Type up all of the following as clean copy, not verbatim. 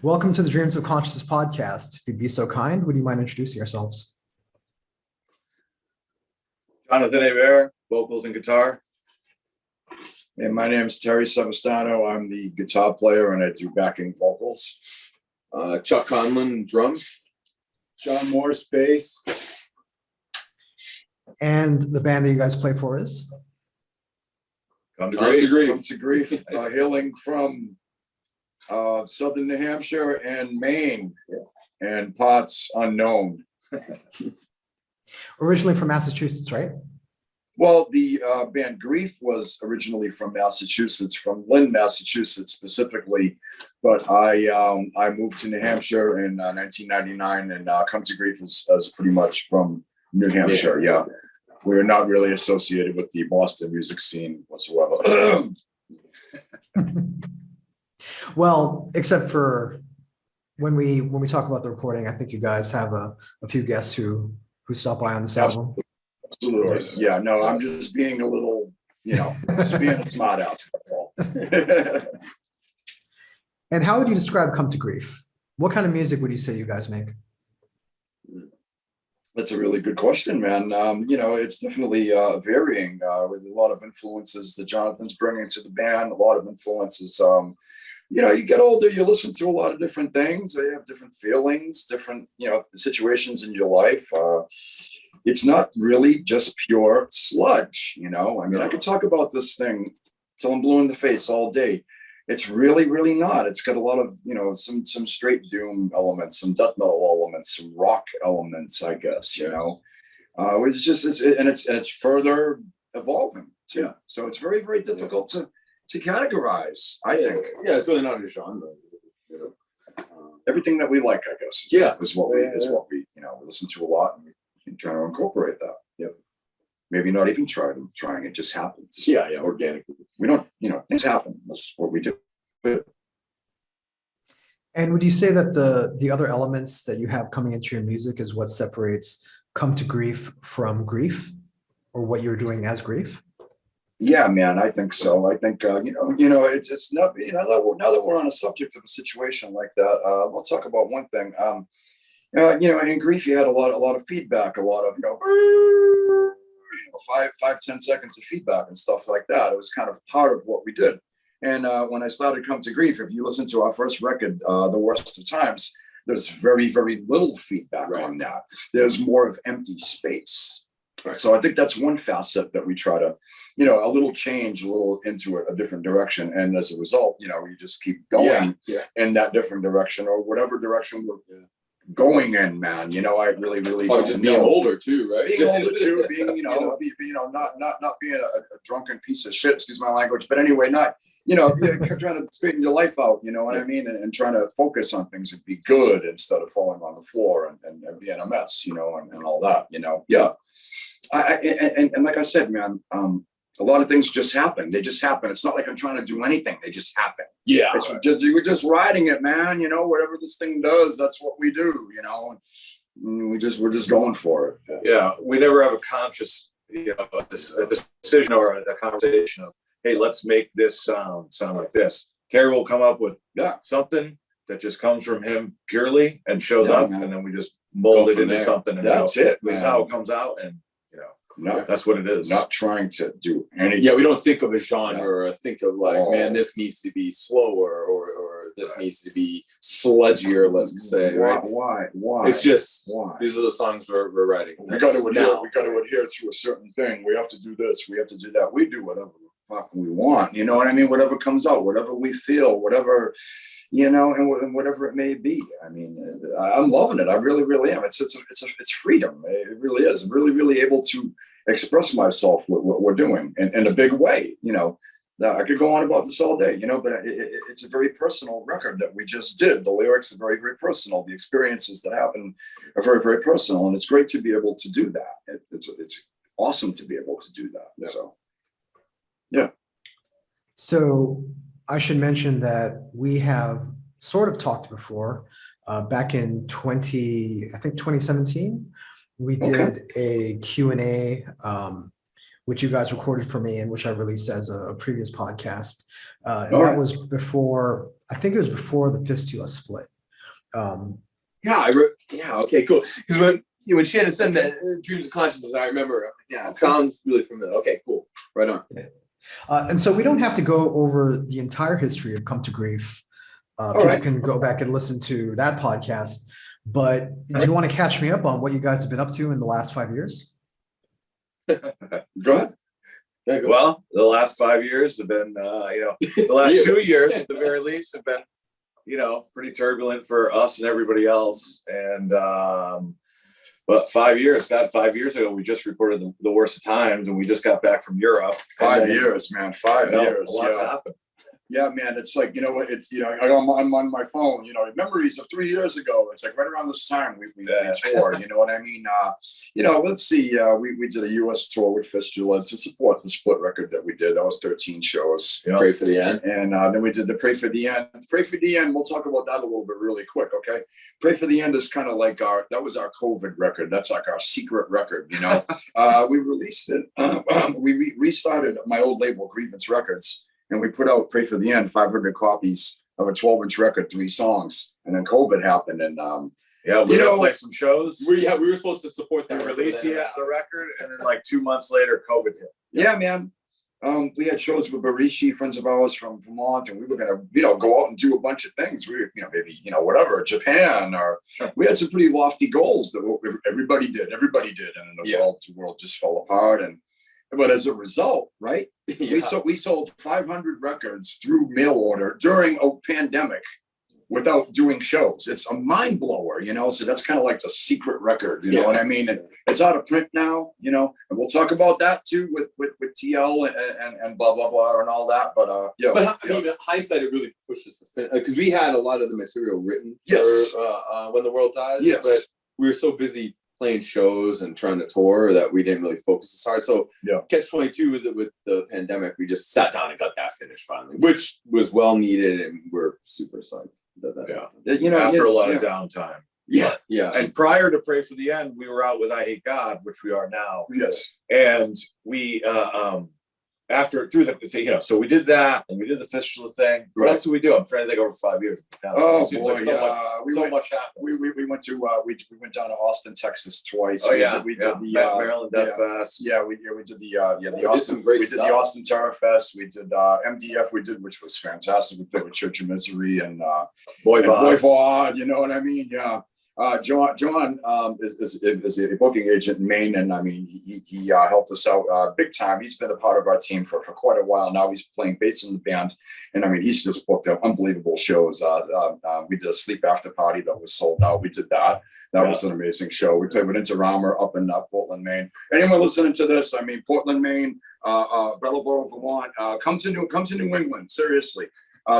Welcome to the Dreams of Consciousness podcast. If you'd be so kind, would you mind introducing yourselves? Jonathan Aver, vocals and guitar. And my name is Terry Savastano. I'm the guitar player and I do backing vocals. Chuck Conlon, drums. John Morse, bass. And the band that you guys play for is? Come to Come to Grief. Grief. Come to Grief. Hailing from southern New Hampshire and Maine, and parts unknown. Originally from Massachusetts, right? Well, the band Grief was originally from Massachusetts, from Lynn, Massachusetts specifically, but I moved to New Hampshire in 1999, and Come to Grief is pretty much from New Hampshire. Yeah, we're not really associated with the Boston music scene whatsoever. Well, except for when we talk about the recording, I think you guys have a few guests who stop by on this album. Absolutely. Yeah, no, I'm just being a little, just being a smart ass. And how would you describe Come to Grief? What kind of music would you say you guys make? That's a really good question, man. It's definitely varying with a lot of influences that Jonathan's bringing to the band, a lot of influences. You get older, you listen to a lot of different things. You have different feelings, different, situations in your life. It's not really just pure sludge, I could talk about this thing till I'm blue in the face all day. It's really, really not. It's got a lot of, some straight doom elements, some death metal elements, some rock elements, I guess, it's just, it's further evolving too. Yeah. So it's very, very difficult to categorize, I think. Yeah, it's really not a genre. Everything that we like, I guess. Yeah. Is what we we listen to a lot, and we try to incorporate that. Yep. Maybe not even trying, it just happens. Yeah, organically. We don't, things happen. That's what we do. And would you say that the other elements that you have coming into your music is what separates Come to Grief from Grief, or what you're doing as Grief? Yeah, man, I think so. I think it's not. Now that we're on a subject of a situation like that, we'll talk about one thing. In Grief, you had a lot of feedback, a lot of 5-10 seconds of feedback and stuff like that. It was kind of part of what we did. And when I started Come to Grief, if you listen to our first record, The Worst of Times, there's very, very little feedback on that. There's more of empty space. Right. So I think that's one facet that we try to, a little change, a little into a different direction. And as a result, we just keep going in that different direction, or whatever direction we're going in, man. I really, really don't just know. Being older too, right? Being older too, being, not being a drunken piece of shit, excuse my language. But anyway, not, trying to straighten your life out, you know what I mean? And trying to focus on things and be good instead of falling on the floor and being a mess, and all that, Yeah. And like I said, man, a lot of things just happen. They just happen. It's not like I'm trying to do anything. They just happen. Yeah. We're just riding it, man. Whatever this thing does, that's what we do, and we're just going for it. Yeah. We never have a conscious, a decision or a conversation of, hey, let's make this sound like this. Terry will come up with something that just comes from him purely and shows up, man. And then we just mold it into something. And that's it. This is how it comes out, and that's what it is. Not trying to do anything. Yeah, we don't think of a genre or think of man, this needs to be slower or this needs to be sludgier, let's say. Why? It's just these are the songs we're writing. We got to adhere to a certain thing. We have to do this. We have to do that. We do whatever the fuck we want. You know what I mean? Whatever comes out, whatever we feel, whatever, and whatever it may be. I mean, I'm loving it. I really, really am. It's freedom. It really is. I'm really, really able to express myself with what we're doing in a big way. I could go on about this all day, but it's a very personal record that we just did. The lyrics are very, very personal. The experiences that happen are very, very personal. And it's great to be able to do that. It's awesome to be able to do that. Yeah. So, yeah. So I should mention that we have sort of talked before. Back in 2017, we did a Q&A, which you guys recorded for me and which I released as a previous podcast. And that was before, I think it was before the Fistula split. Yeah, okay, cool. Because when Shannon said that dreams of consciousness, I remember. Yeah, it sounds really familiar. Okay, cool. Right on. And so we don't have to go over the entire history of Come to Grief. People can go back and listen to that podcast. But do you want to catch me up on what you guys have been up to in the last 5 years? Go ahead. Yeah, go. Well, the last 5 years have been, the last 2 years at the very least have been, pretty turbulent for us and everybody else. And, but 5 years, God, 5 years ago, we just reported the worst of times, and we just got back from Europe. 5 years, man. 5 years. Lots happened. Yeah, man. It's like, it's, I'm on my phone, memories of 3 years ago. It's like right around this time we toured, you know what I mean? Let's see. We did a US tour with Fistula to support the split record that we did. That was 13 shows. Pray for the End. And then we did the Pray for the End. Pray for the End, we'll talk about that a little bit really quick, okay? Pray for the End is kind of like that was our COVID record. That's like our secret record, We released it. We restarted my old label, Grievance Records. And we put out Pray for the End, 500 copies of a 12-inch record, 3 songs. And then COVID happened. And, we were going to play some shows. We were supposed to support that. We released the record, and then like 2 months later, COVID hit. Yeah, man. We had shows with Barishi, friends of ours from Vermont, and we were going to, go out and do a bunch of things. We were, maybe, whatever, Japan, or we had some pretty lofty goals that everybody did. And then the world just fell apart. But as a result, right, we sold 500 records through mail order during a pandemic without doing shows. It's a mind blower, so that's kind of like the secret record, you know what I mean? And it's out of print now, and we'll talk about that too with TL and blah, blah, blah, and all that. But hindsight, it really pushes to finish, because we had a lot of the material written for When the World Dies, but we were so busy playing shows and trying to tour that we didn't really focus as hard. So Catch-22 with the pandemic, we just sat down and got that finished finally, which was well needed, and we're super psyched that after a lot of downtime. Yeah. And prior to Pray for the End, we were out with I Hate God, which we are now. Yes. And we so we did that, and we did the fistula thing. What else did we do? I'm trying to think over 5 years. Oh boy, much happened. We went to we went down to Austin, Texas twice. We did the Maryland Death Fest. Yeah, we did the Austin. We did the Austin Terror Fest. We did MDF. Which was fantastic. We did with Church of Misery and Boy Vod. You know what I mean? Yeah. John is a booking agent in Maine, and I mean he helped us out big time. He's been a part of our team for quite a while now. He's playing bass in the band, and I mean he's just booked up unbelievable shows. We did a sleep after party that was sold out. We did that. That was an amazing show. We played with Interama up in Portland, Maine. Anyone listening to this, I mean Portland, Maine, Brattleboro, Vermont, come to New England. Seriously,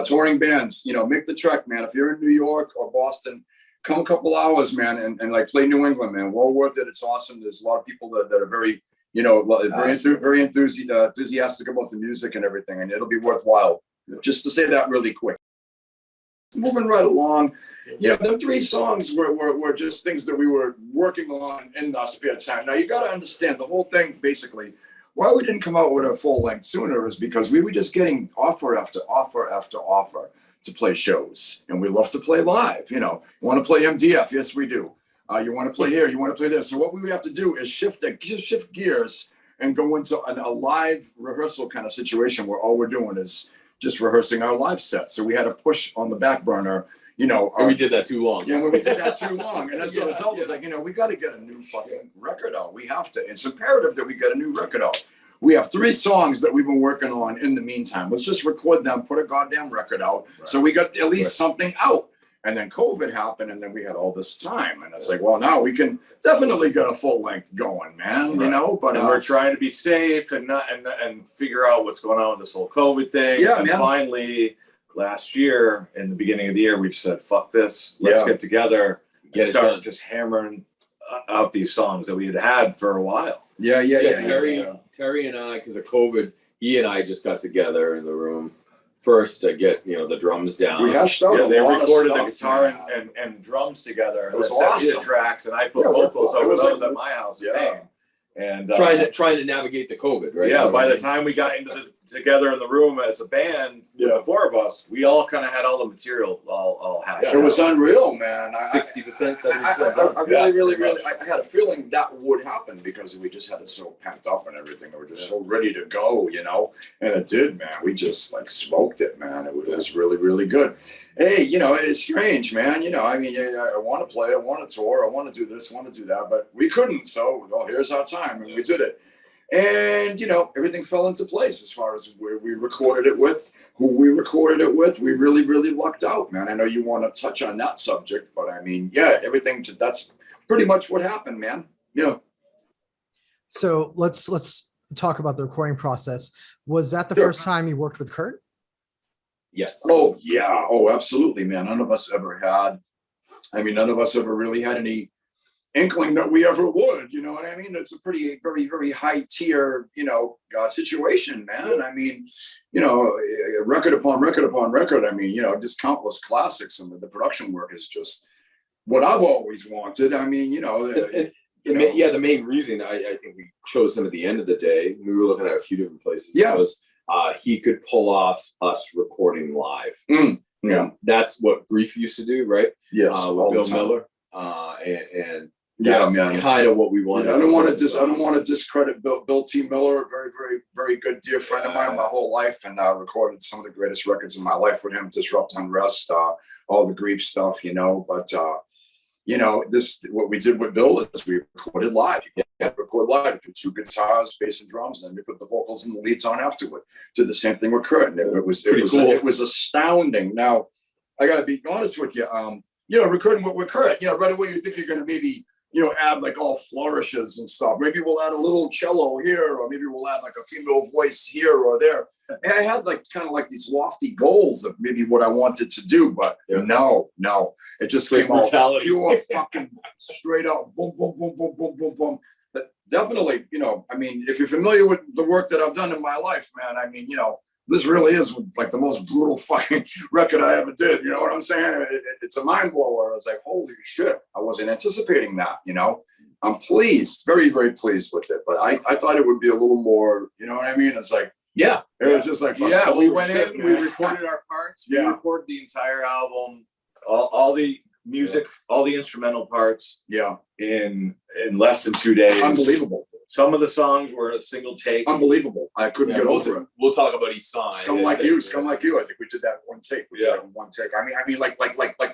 touring bands, make the trek, man. If you're in New York or Boston, come a couple hours, man, and like play New England, man. Well worth it. It's awesome. There's a lot of people that are very, very enthusiastic about the music and everything, and it'll be worthwhile. Just to say that really quick. Moving right along, the 3 songs were just things that we were working on in our spare time. Now you got to understand the whole thing. Basically, why we didn't come out with a full length sooner is because we were just getting offer after offer after offer to play shows, and we love to play live. You want to play MDF? Yes, we do. You want to play here? You want to play there? So what we would have to do is shift gears and go into a live rehearsal kind of situation where all we're doing is just rehearsing our live set. So we had to push on the back burner. And we did that too long. Yeah, we did that too long, and as a result, it's like we got to get a new fucking record out. We have to. It's imperative that we get a new record out. We have 3 songs that we've been working on in the meantime. Let's just record them, put a goddamn record out. Right. So we got at least something out. And then COVID happened, and then we had all this time. And it's like, well, now we can definitely get a full length going, man. Right. But we're trying to be safe and figure out what's going on with this whole COVID thing. Yeah, and man. Finally, last year, in the beginning of the year, we just said, fuck this. Let's get together and start just hammering out these songs that we had for a while. Yeah. Terry and I, because of COVID, he and I just got together in the room first to get the drums down. We hashed out they recorded the guitar and drums together. It was awesome. Tracks, and I put vocals over those at my house. Yeah. And trying to navigate the COVID, right? Yeah. By the time we got into together in the room as a band, the four of us, we all kind of had all the material all hashed It was out. unreal, man. 60%, 70%. I really, I had a feeling that would happen because we just had it so pent up and everything. We were just so ready to go, you know, and it did, man. We just like smoked it, man. It was really, really good. Hey, you know, it's strange, man. You know, I mean, I want to play, I want to tour, I want to do this, I want to do that, but we couldn't. So, well, here's our time, and we did it. And, you know, everything fell into place as far as where we recorded it with, who we recorded it with. We really, really lucked out, man. I know you want to touch on that subject, but I mean, yeah, everything, that's pretty much what happened, man. Yeah. So let's talk about the recording process. Was that the first time you worked with Kurt? Yes. Oh, yeah. Oh, absolutely, man. None of us ever really had any inkling that we ever would, you know what I mean? It's a pretty, very, very high tier, you know, situation, man. I mean, you know, record upon record upon record. I mean, you know, just countless classics, and the production work is just what I've always wanted. I mean, you know, the main reason I think we chose him at the end of the day, we were looking at a few different places, was he could pull off us recording live. Yeah. That's what Brief used to do, right? Yes. With Bill Miller. And that's kind of what we wanted. I don't want to discredit Bill T. Miller, a very, very, very good dear friend of mine my whole life, and recorded some of the greatest records in my life with him, Disrupt, Unrest, all the Grief stuff, you know. But you know, what we did with Bill is we recorded live. You can't record live. You do two guitars, bass, and drums, and then we put the vocals and the leads on afterward. Did the same thing with Kurt. And it was cool. It was astounding. Now, I got to be honest with you. You know, recording with Kurt, you know, right away you think you're going to maybe, you know, add like all flourishes and stuff. Maybe we'll add a little cello here, or maybe we'll add like a female voice here or there. And I had like kind of like these lofty goals of maybe what I wanted to do, but no, it just came out pure fucking straight out boom, boom, boom, boom, boom, boom, boom. But definitely, you know, I mean, if you're familiar with the work that I've done in my life, man, I mean, you know, this really is like the most brutal fucking record I ever did. You know what I'm saying? It's a mind blower. I was like, holy shit. I wasn't anticipating that, you know? I'm pleased, very, very pleased with it. But I thought it would be a little more, you know what I mean? It's like, it was just like, we went in, we recorded our parts. We recorded the entire album, all the music, all the instrumental parts. In less than 2 days. Unbelievable. Some of the songs were a single take. Unbelievable. I couldn't get over it. We'll talk about each song. Scum Like You. I think we did that one take. We did it in one take. I mean, like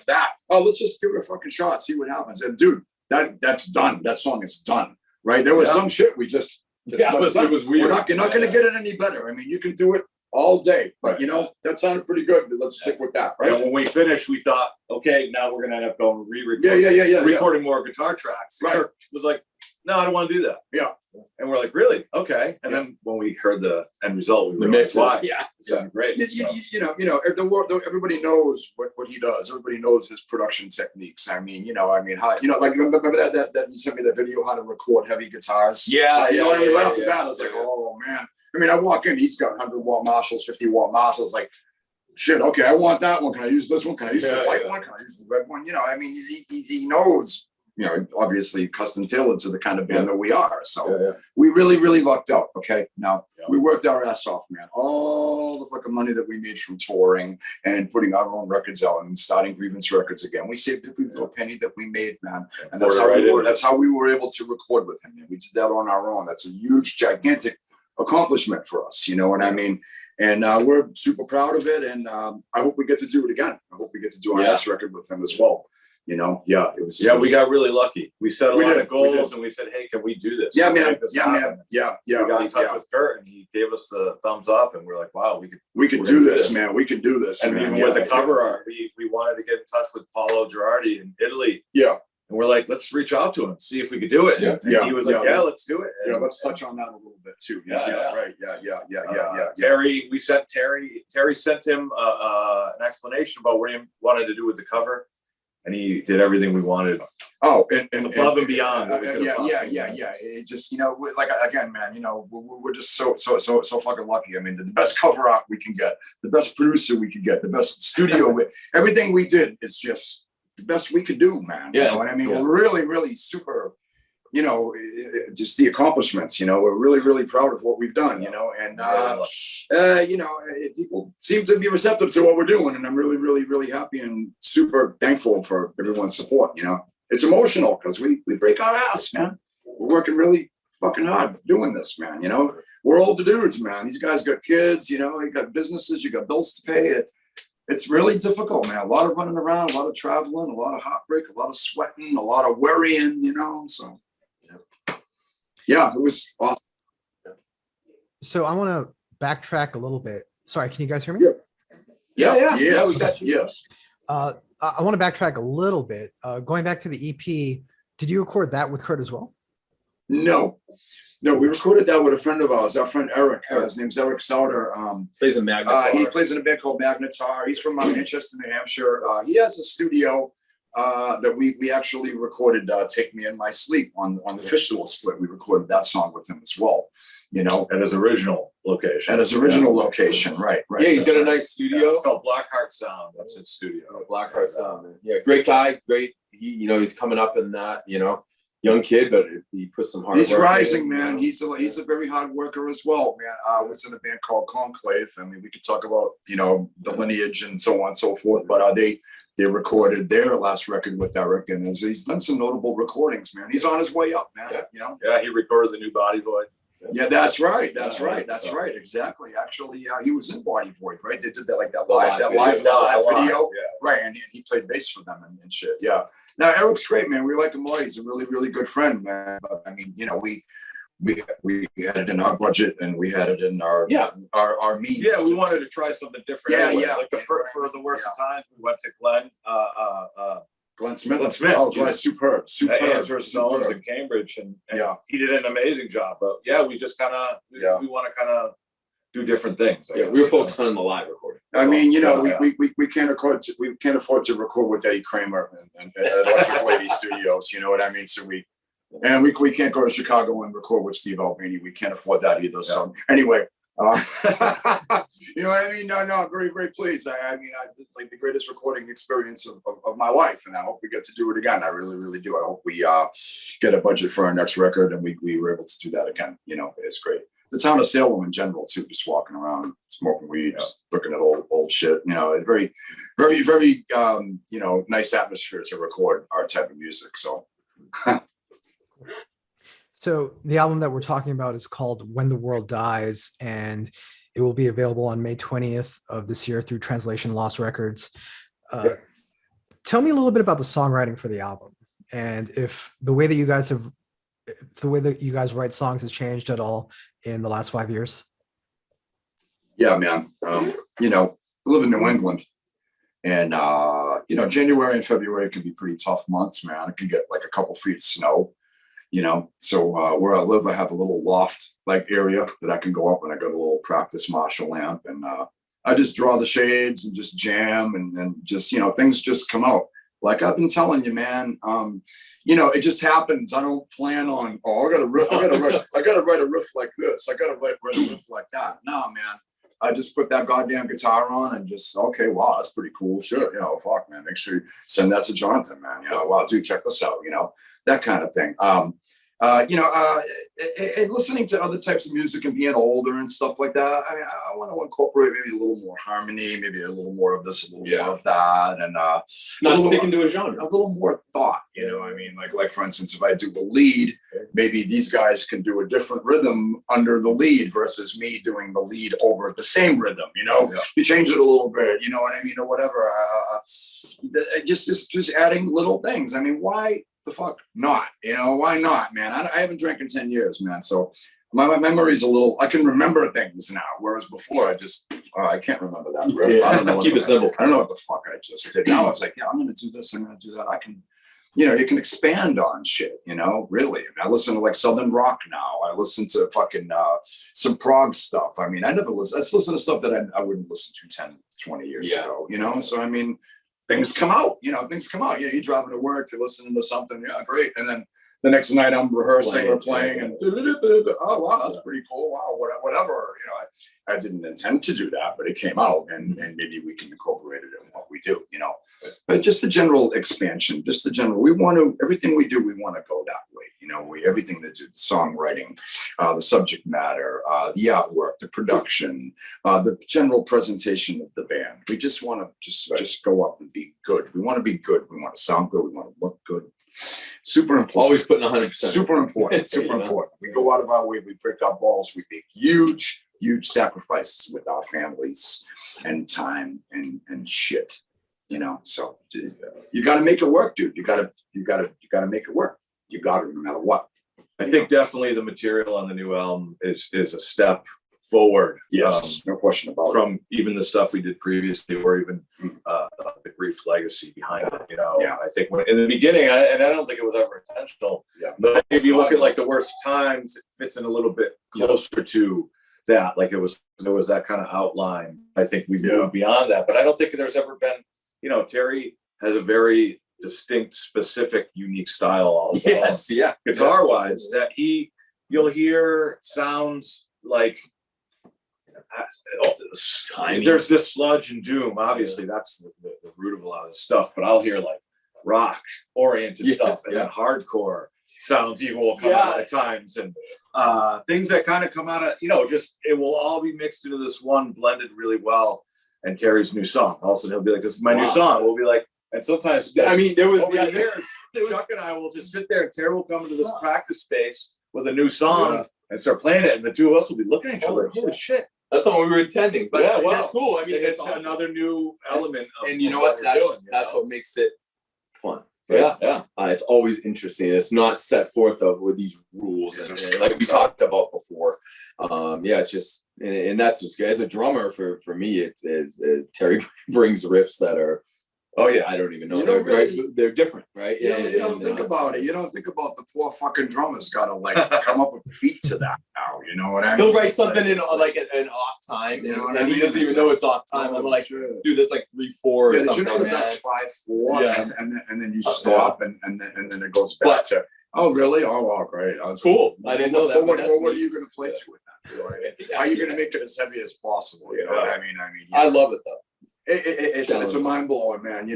that. Oh, let's just give it a fucking shot, see what happens. And dude, that's done. That song is done. Right? There was some shit we just it was weird. You're not going to get it any better. I mean, you can do it all day, but you know, that sounded pretty good. Let's stick with that, right? And when we finished, we thought, okay, now we're going to end up going re-recording. Recording more guitar tracks. Right. Kirk was like, no, I don't want to do that. Yeah. And we're like, really? Okay. And then when we heard the end result, we were like, why? It great. You know, the world, everybody knows what he does. Everybody knows his production techniques. I mean, how, you know, like remember that you sent me that video how to record heavy guitars. You know what I mean? Right off the bat, I was like, oh man. I mean, I walk in, he's got 100-watt Marshalls, 50-watt Marshalls, like, shit, okay, I want that one. Can I use this one? Can I use the white one? Can I use the red one? You know, I mean, he knows, you know, obviously custom tailored to the kind of band that we are. So we really, really lucked out. Okay. Now we worked our ass off, man. All the fucking money that we made from touring and putting our own records out and starting Grievance Records again. We saved every little penny that we made, man. And that's how we were able to record with him. We did that on our own. That's a huge, gigantic accomplishment for us. You know what I mean? And we're super proud of it. And I hope we get to do it again. I hope we get to do our next record with him as well. You know, it was. Yeah, we got really lucky. We set a lot of goals, and we said, "Hey, can we do this? Yeah, man. We got in touch with Kurt, and he gave us the thumbs up, and we're like, "Wow, we could do this, man. We can do this." And even with the cover art, we wanted to get in touch with Paolo Girardi in Italy. Yeah. And we're like, let's reach out to him, see if we could do it. And he was like, let's do it. And let's touch on that a little bit too. Right. Terry, we sent Terry sent him an explanation about what he wanted to do with the cover. And he did everything we wanted. Oh, and above and beyond. It just, you know, like again, man, you know, we're just so fucking lucky. I mean, the best cover art we can get, the best producer we could get, the best studio everything we did is just the best we could do, man. You know what I mean? We're really, really super you know, just the accomplishments, you know, we're really, really proud of what we've done, you know, and, you know, people seem to be receptive to what we're doing. And I'm really, really, really happy and super thankful for everyone's support, you know. It's emotional because we break our ass, man. We're working really fucking hard doing this, man, you know. We're older dudes, man. These guys got kids, you know, you got businesses, you got bills to pay. It's really difficult, man. A lot of running around, a lot of traveling, a lot of heartbreak, a lot of sweating, a lot of worrying, you know. So, yeah, it was awesome. So I want to backtrack a little bit. Sorry, can you guys hear me? Yeah, we got you. Yes. I want to backtrack a little bit. Going back to the EP, did you record that with Kurt as well? No, we recorded that with a friend of ours, our friend Eric. His name's Eric Sauter. Plays in Magnetar. He plays in a band called Magnetar. He's from Manchester, New Hampshire. He has a studio that we actually recorded "Take Me in My Sleep" on the Fistula split. We recorded that song with him as well. You know, at his original location. Location, right. Yeah, he's got a nice studio. Yeah, it's called Blackheart Sound. That's his studio. Blackheart Sound. Man. Yeah, great guy. Great. He's coming up in that. You know. Young kid, but he put some hard work. He's rising, man. He's a very hard worker as well, man. I was in a band called Conclave. I mean, we could talk about, you know, the lineage and so on and so forth, but they recorded their last record with Eric, and he's done some notable recordings, man. He's on his way up, man. Yeah. You know? Yeah, he recorded the new Body Void. Yeah, that's right. That's right. Exactly. Actually, he was in Body Void, right? They did that live video, right? And he played bass for them and shit. Yeah. Now Eric's great, man. We like him all. He's a really, really good friend, man. But I mean, you know, we had it in our budget and we had it in our means. Yeah, we wanted to try something different. Yeah, anyway. yeah. Like for the worst of times, we went to Glenn Smith. Glenn, superb. Versus Owens in Cambridge, and he did an amazing job. But yeah, we just kind of we want to kind of do different things. Yeah, we were focused on the live recording. I mean, you know, we can't afford to record with Eddie Kramer and Electric Lady Studios. You know what I mean? So we can't go to Chicago and record with Steve Albini. We can't afford that either. So anyway. You know what I mean? No, very, very pleased. I mean, it's like the greatest recording experience of my life, and I hope we get to do it again. I really, really do. I hope we get a budget for our next record, and we were able to do that again. You know, it's great. The town of Salem in general too, just walking around, smoking weed, just looking at old shit. You know, it's very, very, very, you know, nice atmosphere to record our type of music. So. So the album that we're talking about is called When the World Dies, and it will be available on May 20th of this year through Translation Lost Records. Tell me a little bit about the songwriting for the album, and if the way that you guys write songs has changed at all in the last 5 years. Yeah, man. You know, I live in New England, and you know, January and February can be pretty tough months, man. It can get like a couple feet of snow. You know, so where I live, I have a little loft like area that I can go up, and I got a little practice Marshall lamp, and I just draw the shades and just jam and just, you know, things just come out. Like I've been telling you, man, you know, it just happens. I don't plan on, I gotta write a riff like this. I gotta write a riff like that. No, man. I just put that goddamn guitar on and just, okay, wow, that's pretty cool. Sure, you know, fuck, man. Make sure you send that to Jonathan, man. You know, wow, dude, check this out, you know, that kind of thing. You know, and listening to other types of music and being older and stuff like that, I mean, I want to incorporate maybe a little more harmony, maybe a little more of this, a little more of that, and not sticking to a genre, a little more thought. You know, I mean, like for instance, if I do the lead, maybe these guys can do a different rhythm under the lead versus me doing the lead over the same rhythm. You know, you change it a little bit. You know what I mean, or whatever. Just adding little things. I mean, why the fuck not? You know, why not, man? I haven't drank in 10 years, man. So my memory's a little, I can remember things now, whereas before I can't remember that riff. I don't know. Keep it simple. I don't know what the fuck I just did. Now it's like, yeah, I'm going to do this. I'm going to do that. I can, you know, you can expand on shit, you know, really. I mean, I listen to like Southern rock now. I listen to fucking some prog stuff. I mean, I listen to stuff that I wouldn't listen to 10, 20 years ago, you know? So, I mean, things come out, you know, you're driving to work, you're listening to something, yeah, great. And then the next night I'm rehearsing or playing and oh, wow, that's pretty cool. Wow, whatever. You know, I didn't intend to do that, but it came out and maybe we can incorporate it in what we do, you know. But just the general expansion, everything we do, we want to go that way. You know, literally everything to do, the songwriting, the subject matter, the artwork, the production, the general presentation of the band. We just want to just go up and be good. We want to be good. We want to sound good. We want to look good. Super important. Always putting 100%. Super important. Super important. We go out of our way. We break our balls. We make huge sacrifices with our families and time and shit. So you got to make it work, dude. You got to make it work. You got to, no matter what. I think definitely the material on the new album is a step forward. Yes, no question about it. From even the stuff we did previously, or even the grief legacy behind it. Yeah. I think in the beginning, and I don't think it was ever intentional. Yeah. But if you look at like the worst times, it fits in a little bit closer to that. Like there was that kind of outline. I think we've moved beyond that, but I don't think there's ever been. Terry has a very distinct, specific, unique style. Also, guitar-wise, that you'll hear sounds like. There's this sludge and doom. Obviously, that's the root of a lot of this stuff. But I'll hear like rock-oriented stuff, and then hardcore sounds even will come out at times, and things that kind of come out of it will all be mixed into this one, blended really well. And Terry's new song. Also, he'll be like, "This is my new song." We'll be like, and sometimes there was over the years, Chuck and I will just sit there, and Terry will come into this practice space with a new song and start playing it, and the two of us will be looking at each other. Holy shit! That's not what we were intending, but that's cool. I mean, it's awesome. Another new element. And you know what? That's what makes it fun. Right? Yeah. It's always interesting. It's not set forth with these rules and like we talked about before. It's just and that's what's good. As a drummer, for me, it is Terry brings riffs that are. Oh yeah, I don't even know. They're different, right? You don't think about it. You don't think about the poor fucking drummer's got to like come up with the beat to that now. You know what I mean? He'll write something in like an off time, and he doesn't even know it's off time. I'm like, dude, that's like 3/4 or something. Did you know that's 5/4, and then you stop, and then it goes back to. Oh really? Oh great. That's cool. I didn't know that. What are you going to play to with that? How are you going to make it as heavy as possible? You know what I mean? I love it though. It's a mind blower, man.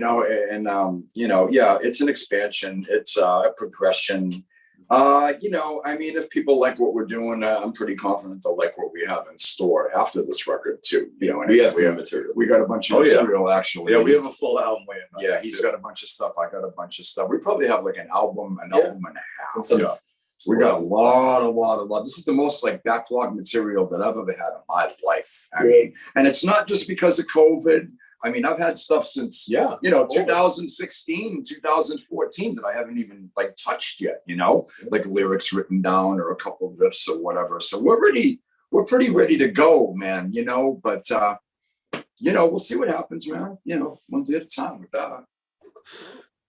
It's an expansion. It's a progression. If people like what we're doing, I'm pretty confident they'll like what we have in store after this record too. We have some material. We got a bunch of material actually. Yeah, we have a full album waiting. Yeah, he's got a bunch of stuff. I got a bunch of stuff. We probably have like an album and a half. We got a lot. This is the most like backlog material that I've ever had in my life. I mean, and it's not just because of COVID. I mean, I've had stuff since 2016, 2014 that I haven't even like touched yet. Like lyrics written down or a couple of riffs or whatever. So we're pretty ready to go, man. But we'll see what happens, man. One day at a time with that.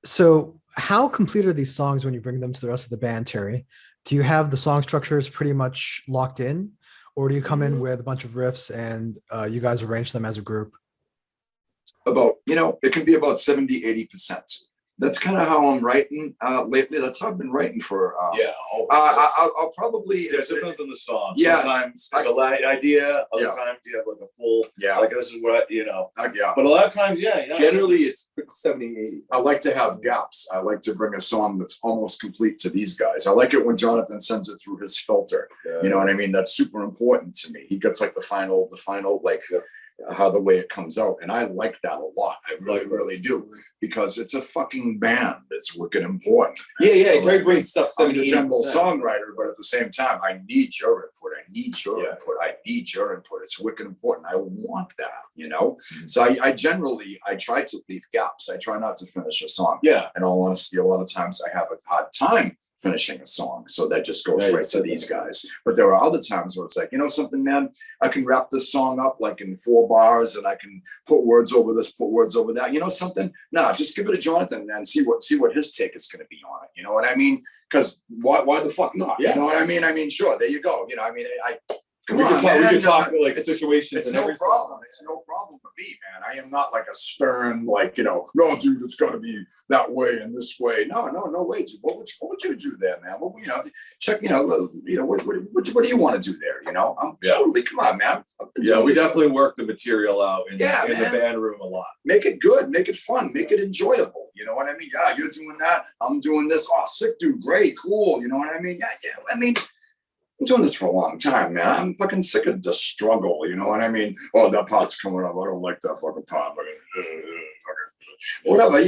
So how complete are these songs when you bring them to the rest of the band, Terry? Do you have the song structures pretty much locked in, or do you come in with a bunch of riffs and you guys arrange them as a group? It can be about 70-80%. That's kind of how I'm writing lately. That's how I've been writing for. I'll probably. It's different than the song. Yeah. Sometimes it's a light idea. Other times you have like a full. Yeah. Like this is what But a lot of times, Generally, it's 70-80. I like to have gaps. I like to bring a song that's almost complete to these guys. I like it when Jonathan sends it through his filter. Yeah. You know what I mean? That's super important to me. He gets like the final like. How the way it comes out, and I like that a lot. I really do, because it's a fucking band. It's wicked important. Terry brings stuff. I'm the general songwriter, but at the same time, I need your input. I need your input. It's wicked important. I want that. So I generally try to leave gaps. I try not to finish a song. Yeah. In all honesty, a lot of times I have a hard time finishing a song, so that just goes right to these guys. But there are other times where it's like, something, man, I can wrap this song up like in 4 bars, and I can put words over this, put words over that. Something? Nah, just give it to Jonathan and see what his take is going to be on it. You know what I mean? Because why the fuck not? Yeah. You know what I mean? I mean, sure, there you go. We can talk like situations and every problem. It's no problem for me, man. I am not like a stern, no, dude, it's got to be that way and this way. No way, dude. What would you do there, man? Well, check. What do you want to do there? I'm totally. Come on, man. We definitely work the material out in the band room a lot. Make it good. Make it fun. Make it enjoyable. You know what I mean? Yeah, you're doing that. I'm doing this. Oh, sick, dude. Great, cool. You know what I mean? Yeah. I mean, I'm doing this for a long time, man. I'm fucking sick of the struggle. You know what I mean? Oh, that part's coming up. I don't like that fucking part. Whatever.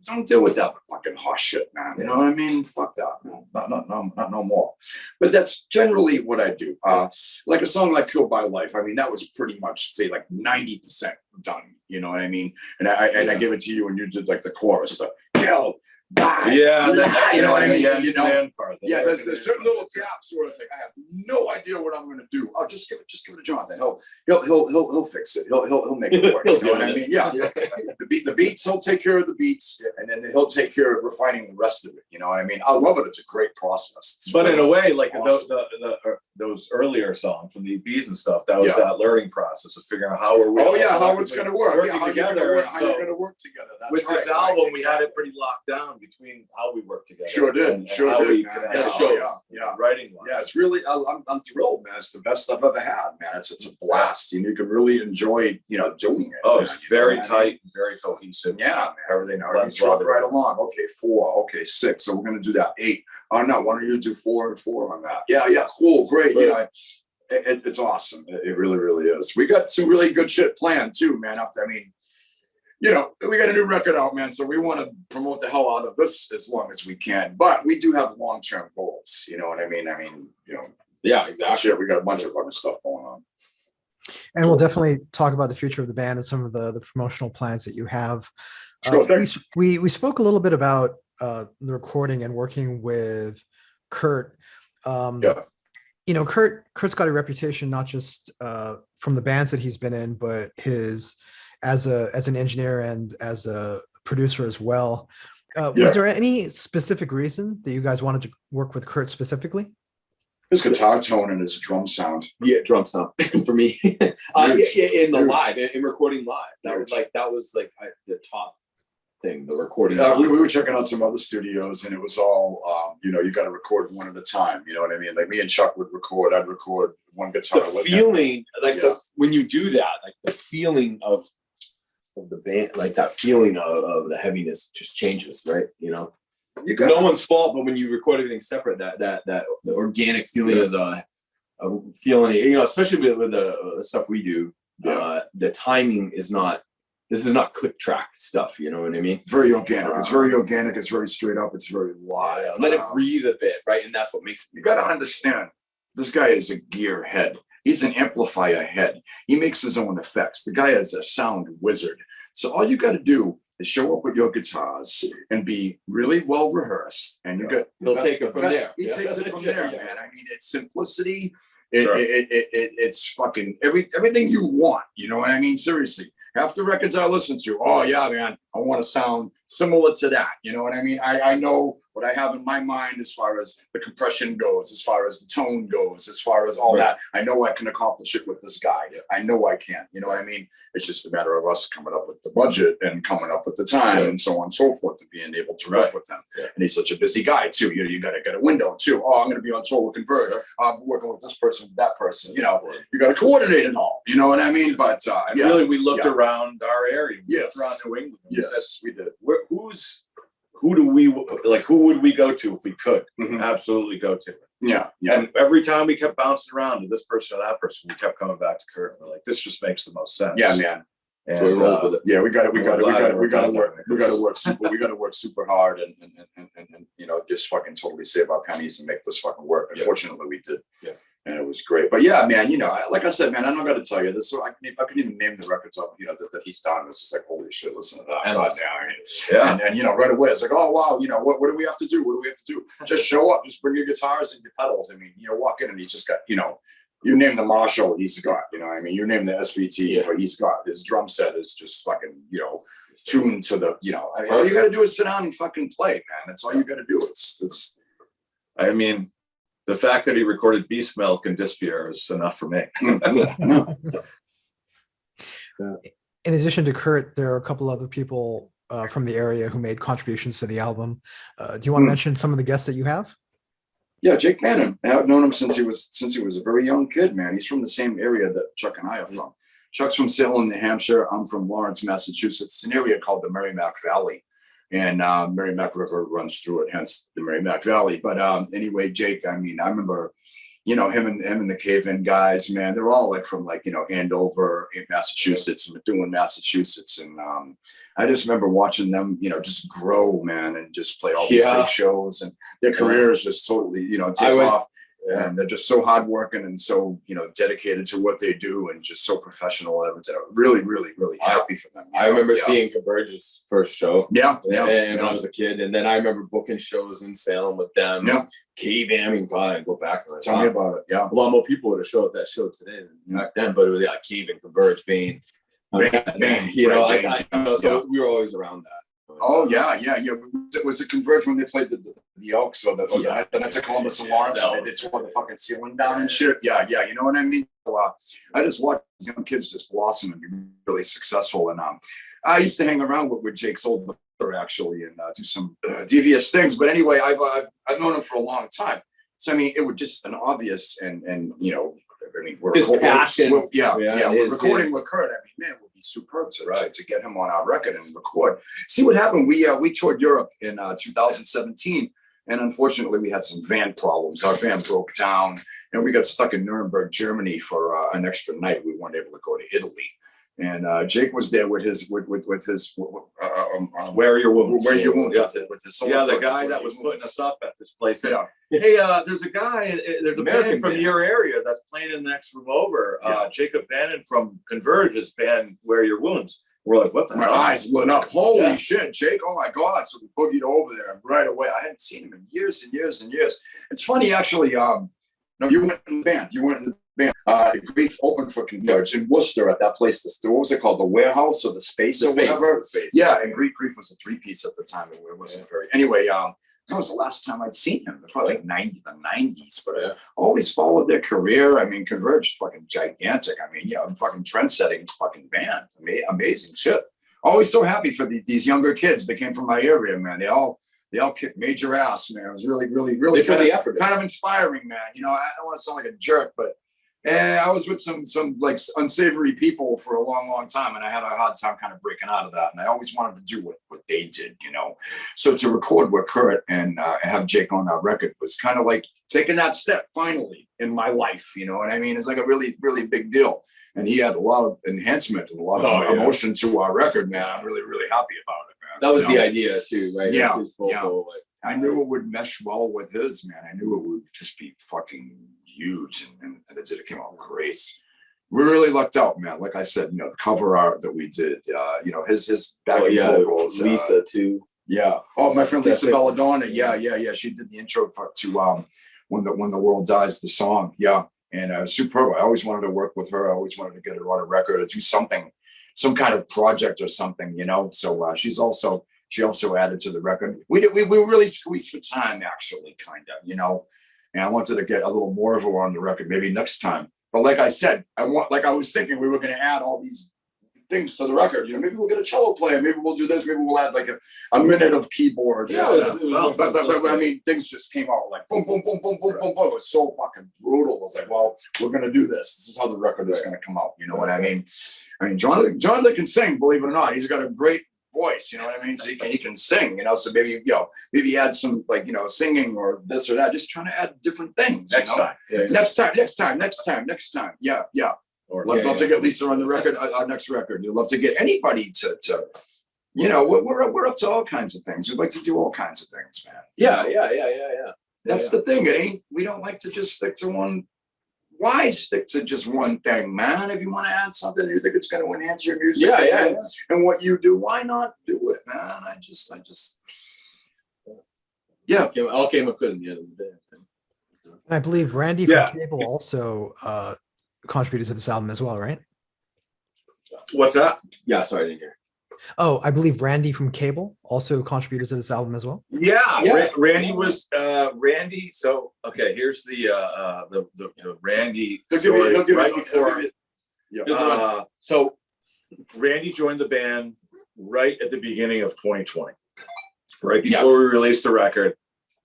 Don't deal with that fucking horse shit, man. You know what I mean? Fuck that, man. Not no more. But that's generally what I do. Like a song like "Killed by Life." I mean, that was pretty much say like 90% done. You know what I mean? And I give it to you, and you did like the chorus, the "Kill." Yeah, you know what I mean. You know, there's certain little gaps where it's like I have no idea what I'm going to do. I'll just give it to Jonathan. He'll fix it. He'll make it work. You know what I mean? Yeah. The beats, he'll take care of the beats, and then he'll take care of refining the rest of it. You know what I mean? I love it. It's a great process. But in a way, like awesome. those earlier songs from the EPs and stuff, that was that learning process of figuring out how we're how it's going to work, working together. How you're going to work together. That's with this album, we had it pretty locked down between how we work together. Sure did. And how we shows. Writing wise. Yeah, it's really. I'm thrilled, man. It's the best I've ever had, man. It's a blast. You can really enjoy, doing it. Oh, it's very tight, very cohesive. Yeah, man. Everything. You truck right along. Okay, 4. Okay, 6. So we're gonna do that. 8. Oh no, why don't you do 4 and 4 on that? Yeah, cool, great. Right. It's awesome. It really, really is. We got some really good shit planned too, man. We got a new record out, man. So we want to promote the hell out of this as long as we can. But we do have long-term goals. You know what I mean? Yeah, exactly. Sure, we got a bunch of other stuff going on. And we'll definitely talk about the future of the band and some of the promotional plans that you have. Sure, we spoke a little bit about the recording and working with Kurt. Kurt's got a reputation not just from the bands that he's been in, but his as an engineer and as a producer as well. Was there any specific reason that you guys wanted to work with Kurt specifically? His guitar tone and his drum sound. Yeah, drum sound for me. In the live, in recording live, that was like the top thing. The recording. We were checking out some other studios, and it was all, you got to record one at a time. You know what I mean? Like me and Chuck would record. I'd record one guitar. The feeling, when you do that, like the feeling of the band, like that feeling of the heaviness just changes, right? No one's fault, but when you record everything separate, that the organic feeling of the feeling, especially with the stuff we do, the timing is not. This is not click track stuff. You know what I mean? Very organic. It's very organic. It's very straight up. It's very live. Let it breathe a bit, right? And that's what makes it. You got to understand, this guy is a gear head. He's an amplifier head. He makes his own effects. The guy is a sound wizard. So all you got to do is show up with your guitars and be really well rehearsed, and he'll take it from there. He takes it from there, man. I mean, it's simplicity. It's fucking everything you want. You know what I mean? Seriously, half the records I listen to, oh yeah, man, I want to sound similar to that. You know what I mean? I know what I have in my mind as far as the compression goes, as far as the tone goes, as far as all that. I know I can accomplish it with this guy. I know I can. You know what I mean? It's just a matter of us coming up with the budget and coming up with the time and so on and so forth to being able to work with them. And he's such a busy guy too. You got to get a window too. Oh, I'm going to be on tour with Converge. I'm working with this person, that person. You got to coordinate it all. You know what I mean? But really, we looked around our area. Yes. Around New England. Yes, we did. Who would we go to if we could? Absolutely go to. Yeah. And every time we kept bouncing around to this person or that person, we kept coming back to Kurt. We're like, this just makes the most sense. Yeah, man. And, so we rolled with it. Yeah, we got to work super hard and just fucking totally save our pennies and make this fucking work. Unfortunately, we did. Yeah. And it was great. But yeah, man, like I said, man, I'm not going to tell you this. So I can even name the records up, that he's done. It's just like, holy shit, listen to that. And right away, it's like, oh, wow, what do we have to do? What do we have to do? Just show up. Just bring your guitars and your pedals. I mean, walk in and he's just got, you name the Marshall, he's got, you name the SVT, he's got. His drum set is just fucking, tuned to the, all you got to do is sit down and fucking play, man. That's all you got to do. I mean, the fact that he recorded Beast Milk and Dysphere is enough for me. In addition to Kurt, there are a couple other people from the area who made contributions to the album. Do you want to mention some of the guests that you have? Yeah, Jake Bannon. I've known him since he was a very young kid, man. He's from the same area that Chuck and I are from. Chuck's from Salem, New Hampshire. I'm from Lawrence, Massachusetts. It's an area called the Merrimack Valley. and Merrimack River runs through it, hence the Merrimack Valley. But anyway, Jake, I mean, I remember, you know, him and the Cave-In guys, man, they're all like from like, you know, Andover, Massachusetts, Methuen, Massachusetts. And I just remember watching them, you know, just grow, man, and just play all these big shows, and their careers just totally, you know, take off. And they're just so hardworking and so, you know, dedicated to what they do and just so professional. And really, really, really happy for them. I remember seeing Converge's first show. And when I was a kid. And then I remember booking shows in Salem with them. Cave-In, I mean, God, I'd go back. Tell me about it. A lot more people would have showed up that show today than back then, but it was like Cave-In, Converge, Bane. You know, like so we were always around that. Oh yeah. Was it Converge when they played the Elks? So that's that's a Columbus and Lawrence. They tore the fucking ceiling down and shit. Yeah. You know what I mean? So, I just watched these young kids just blossom and be really successful. And I used to hang around with Jake's older brother actually and do some devious things. But anyway, I've known him for a long time. So I mean, it was just an obvious and you know. I mean, his passion. We're recording with Kurt. I mean, man, it would be superb to get him on our record and record. See what happened? We toured Europe in 2017, and unfortunately, we had some van problems. Our van broke down, and we got stuck in Nuremberg, Germany, for an extra night. We weren't able to go to Italy. And Jake was there with his Where Are Your Wounds? Where Are Your Wounds? With his the guy that was putting us up at this place. Hey, there's a guy, there's a band from your area that's playing in the next room over. Jacob Bannon from Converge's band Where Are Your Wounds. We're like, what the hell? My eyes lit up. Holy shit, Jake. Oh my God. So we boogied over there right away. I hadn't seen him in years and years and years. It's funny, actually. No, you went in the band. Grief opened for Converge in Worcester at that place. What was it called? The Warehouse or the Space or whatever? Yeah, and Grief was a 3-piece at the time. It wasn't very. Anyway, that was the last time I'd seen him. Probably like the 90s. But I always followed their career. I mean, Converge, fucking gigantic. I mean, fucking trend-setting fucking band. Amazing shit. Always so happy for these younger kids that came from my area, man. They all kicked major ass, man. It was really, really, really kind of inspiring, man. You know, I don't want to sound like a jerk, but I was with some like unsavory people for a long, long time, and I had a hard time kind of breaking out of that. And I always wanted to do what they did, you know. So to record with Kurt and have Jake on that record was kind of like taking that step finally in my life. You know what I mean? It's like a really, really big deal. And he had a lot of enhancement and a lot of emotion to our record, man. I'm really, really happy about it, man. That was the idea too, right? Yeah. I knew it would mesh well with his, man. I knew it would just be fucking huge, and it came out great. We really lucked out, man. Like I said, you know, the cover art that we did, you know, his backing vocals, Lisa too. Yeah. Oh, my friend Lisa Belladonna. Yeah. She did the intro to When the World Dies, the song. Yeah, and superb. I always wanted to work with her. I always wanted to get her on a record or do something, some kind of project or something, you know. So she also added to the record. We really squeezed for time, actually, kind of, you know. And I wanted to get a little more of her on the record, maybe next time. But like I said, I was thinking we were going to add all these things to the record. You know, maybe we'll get a cello player. Maybe we'll do this. Maybe we'll add like a minute of keyboards. Yeah, but I mean, things just came out like boom, boom, boom, boom, boom, boom, boom. It was so fucking brutal. I was like, well, we're going to do this. This is how the record is going to come out. You know what I mean? I mean, Jonathan can sing, believe it or not. He's got a great voice, you know what I mean? So he can sing, you know, so maybe add some, like, you know, singing or this or that, just trying to add different things. Next time. Yeah. Or love to get Lisa on the record, our next record. You'd love to get anybody to you know, we're up to all kinds of things. We'd like to do all kinds of things, man. Yeah. That's the thing. We don't like to just stick to one. Why stick to just one thing, man? If you want to add something, you think it's going to enhance your music, and what you do, why not do it, man? I just, all came up good in the end of the day. I think. And I believe Randy from Cable also contributed to this album as well, right? What's that? Yeah, sorry, I didn't hear. Oh, I believe Randy from Cable also contributed to this album as well. Yeah. Randy was Randy. So okay, here's the Randy story right before. So Randy joined the band right at the beginning of 2020, right before we released the record.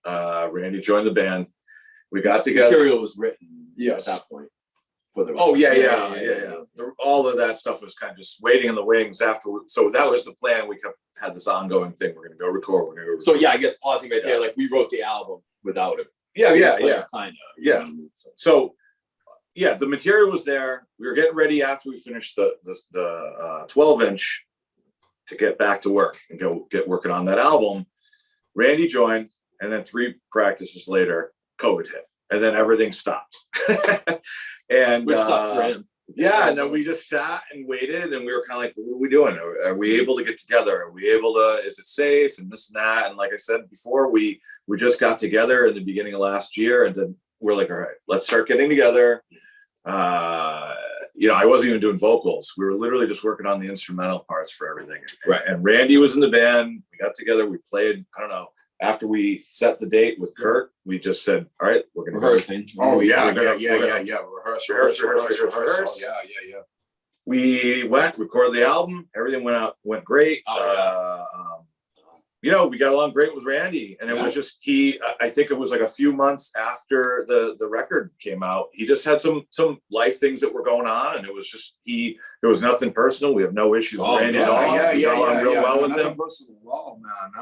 Randy joined the band. We got together. Material was written at that point. For the yeah. all of that stuff was kind of just waiting in the wings after. So that was the plan. We had this ongoing thing. We're going to go record. We're going to go record. So yeah, I guess pausing right there, like we wrote the album without him. Yeah. Kind of. Yeah. So yeah, the material was there. We were getting ready after we finished the 12-inch to get back to work and get working on that album. Randy joined, and then 3 practices later, COVID hit, and then everything stopped. And which sucks for him. Yeah, and then we just sat and waited, and we were kind of like, what are we doing? Are we able to get together? Are we able to, is it safe and this and that? And like I said before, we just got together in the beginning of last year, and then we're like, all right, let's start getting together. I wasn't even doing vocals. We were literally just working on the instrumental parts for everything. Right. And Randy was in the band. We got together, we played, I don't know, after we set the date with Kurt, we just said, all right, we're going to rehearsing. Rehearse. Yeah. We went, recorded the album. Everything went great. We got along great with Randy, and it was just I think it was like a few months after the record came out. He just had some life things that were going on, and it was just there was nothing personal. We have no issues with Randy at all. We got along real well with him.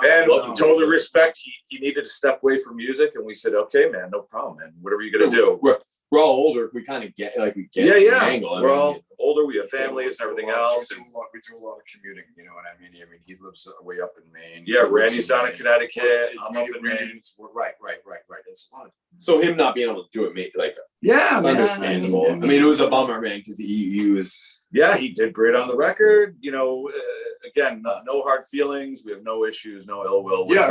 And totally respect. He needed to step away from music, and we said, okay, man, no problem, man. Whatever you're gonna do. We're all older. We kind of get the angle. We're all older. We have families and everything else. We do a lot of commuting. You know what I mean? He lives way up in Maine. Yeah, Randy's down in Connecticut. I'm up in Maine. Right. It's fun. So him not being able to do it made it's understandable. I mean, it was a bummer, man, because he was. Yeah, he did great on the record. Again, no hard feelings. We have no issues, no ill will. Yeah.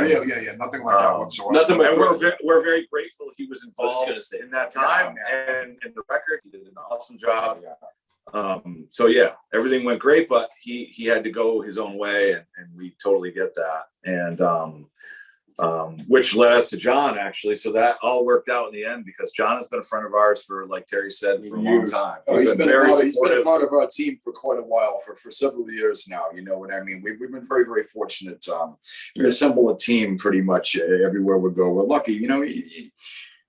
Nothing like that whatsoever. And we're very grateful he was involved in that time and in the record. He did an awesome job. So yeah, everything went great, but he had to go his own way, and we totally get that. And which led us to John, actually. So that all worked out in the end because John has been a friend of ours for, like Terry said, for a long time. He's been a part of our team for quite a while, for several years now. You know what I mean? We've been very, very fortunate. We assemble a team pretty much everywhere we go. We're lucky. We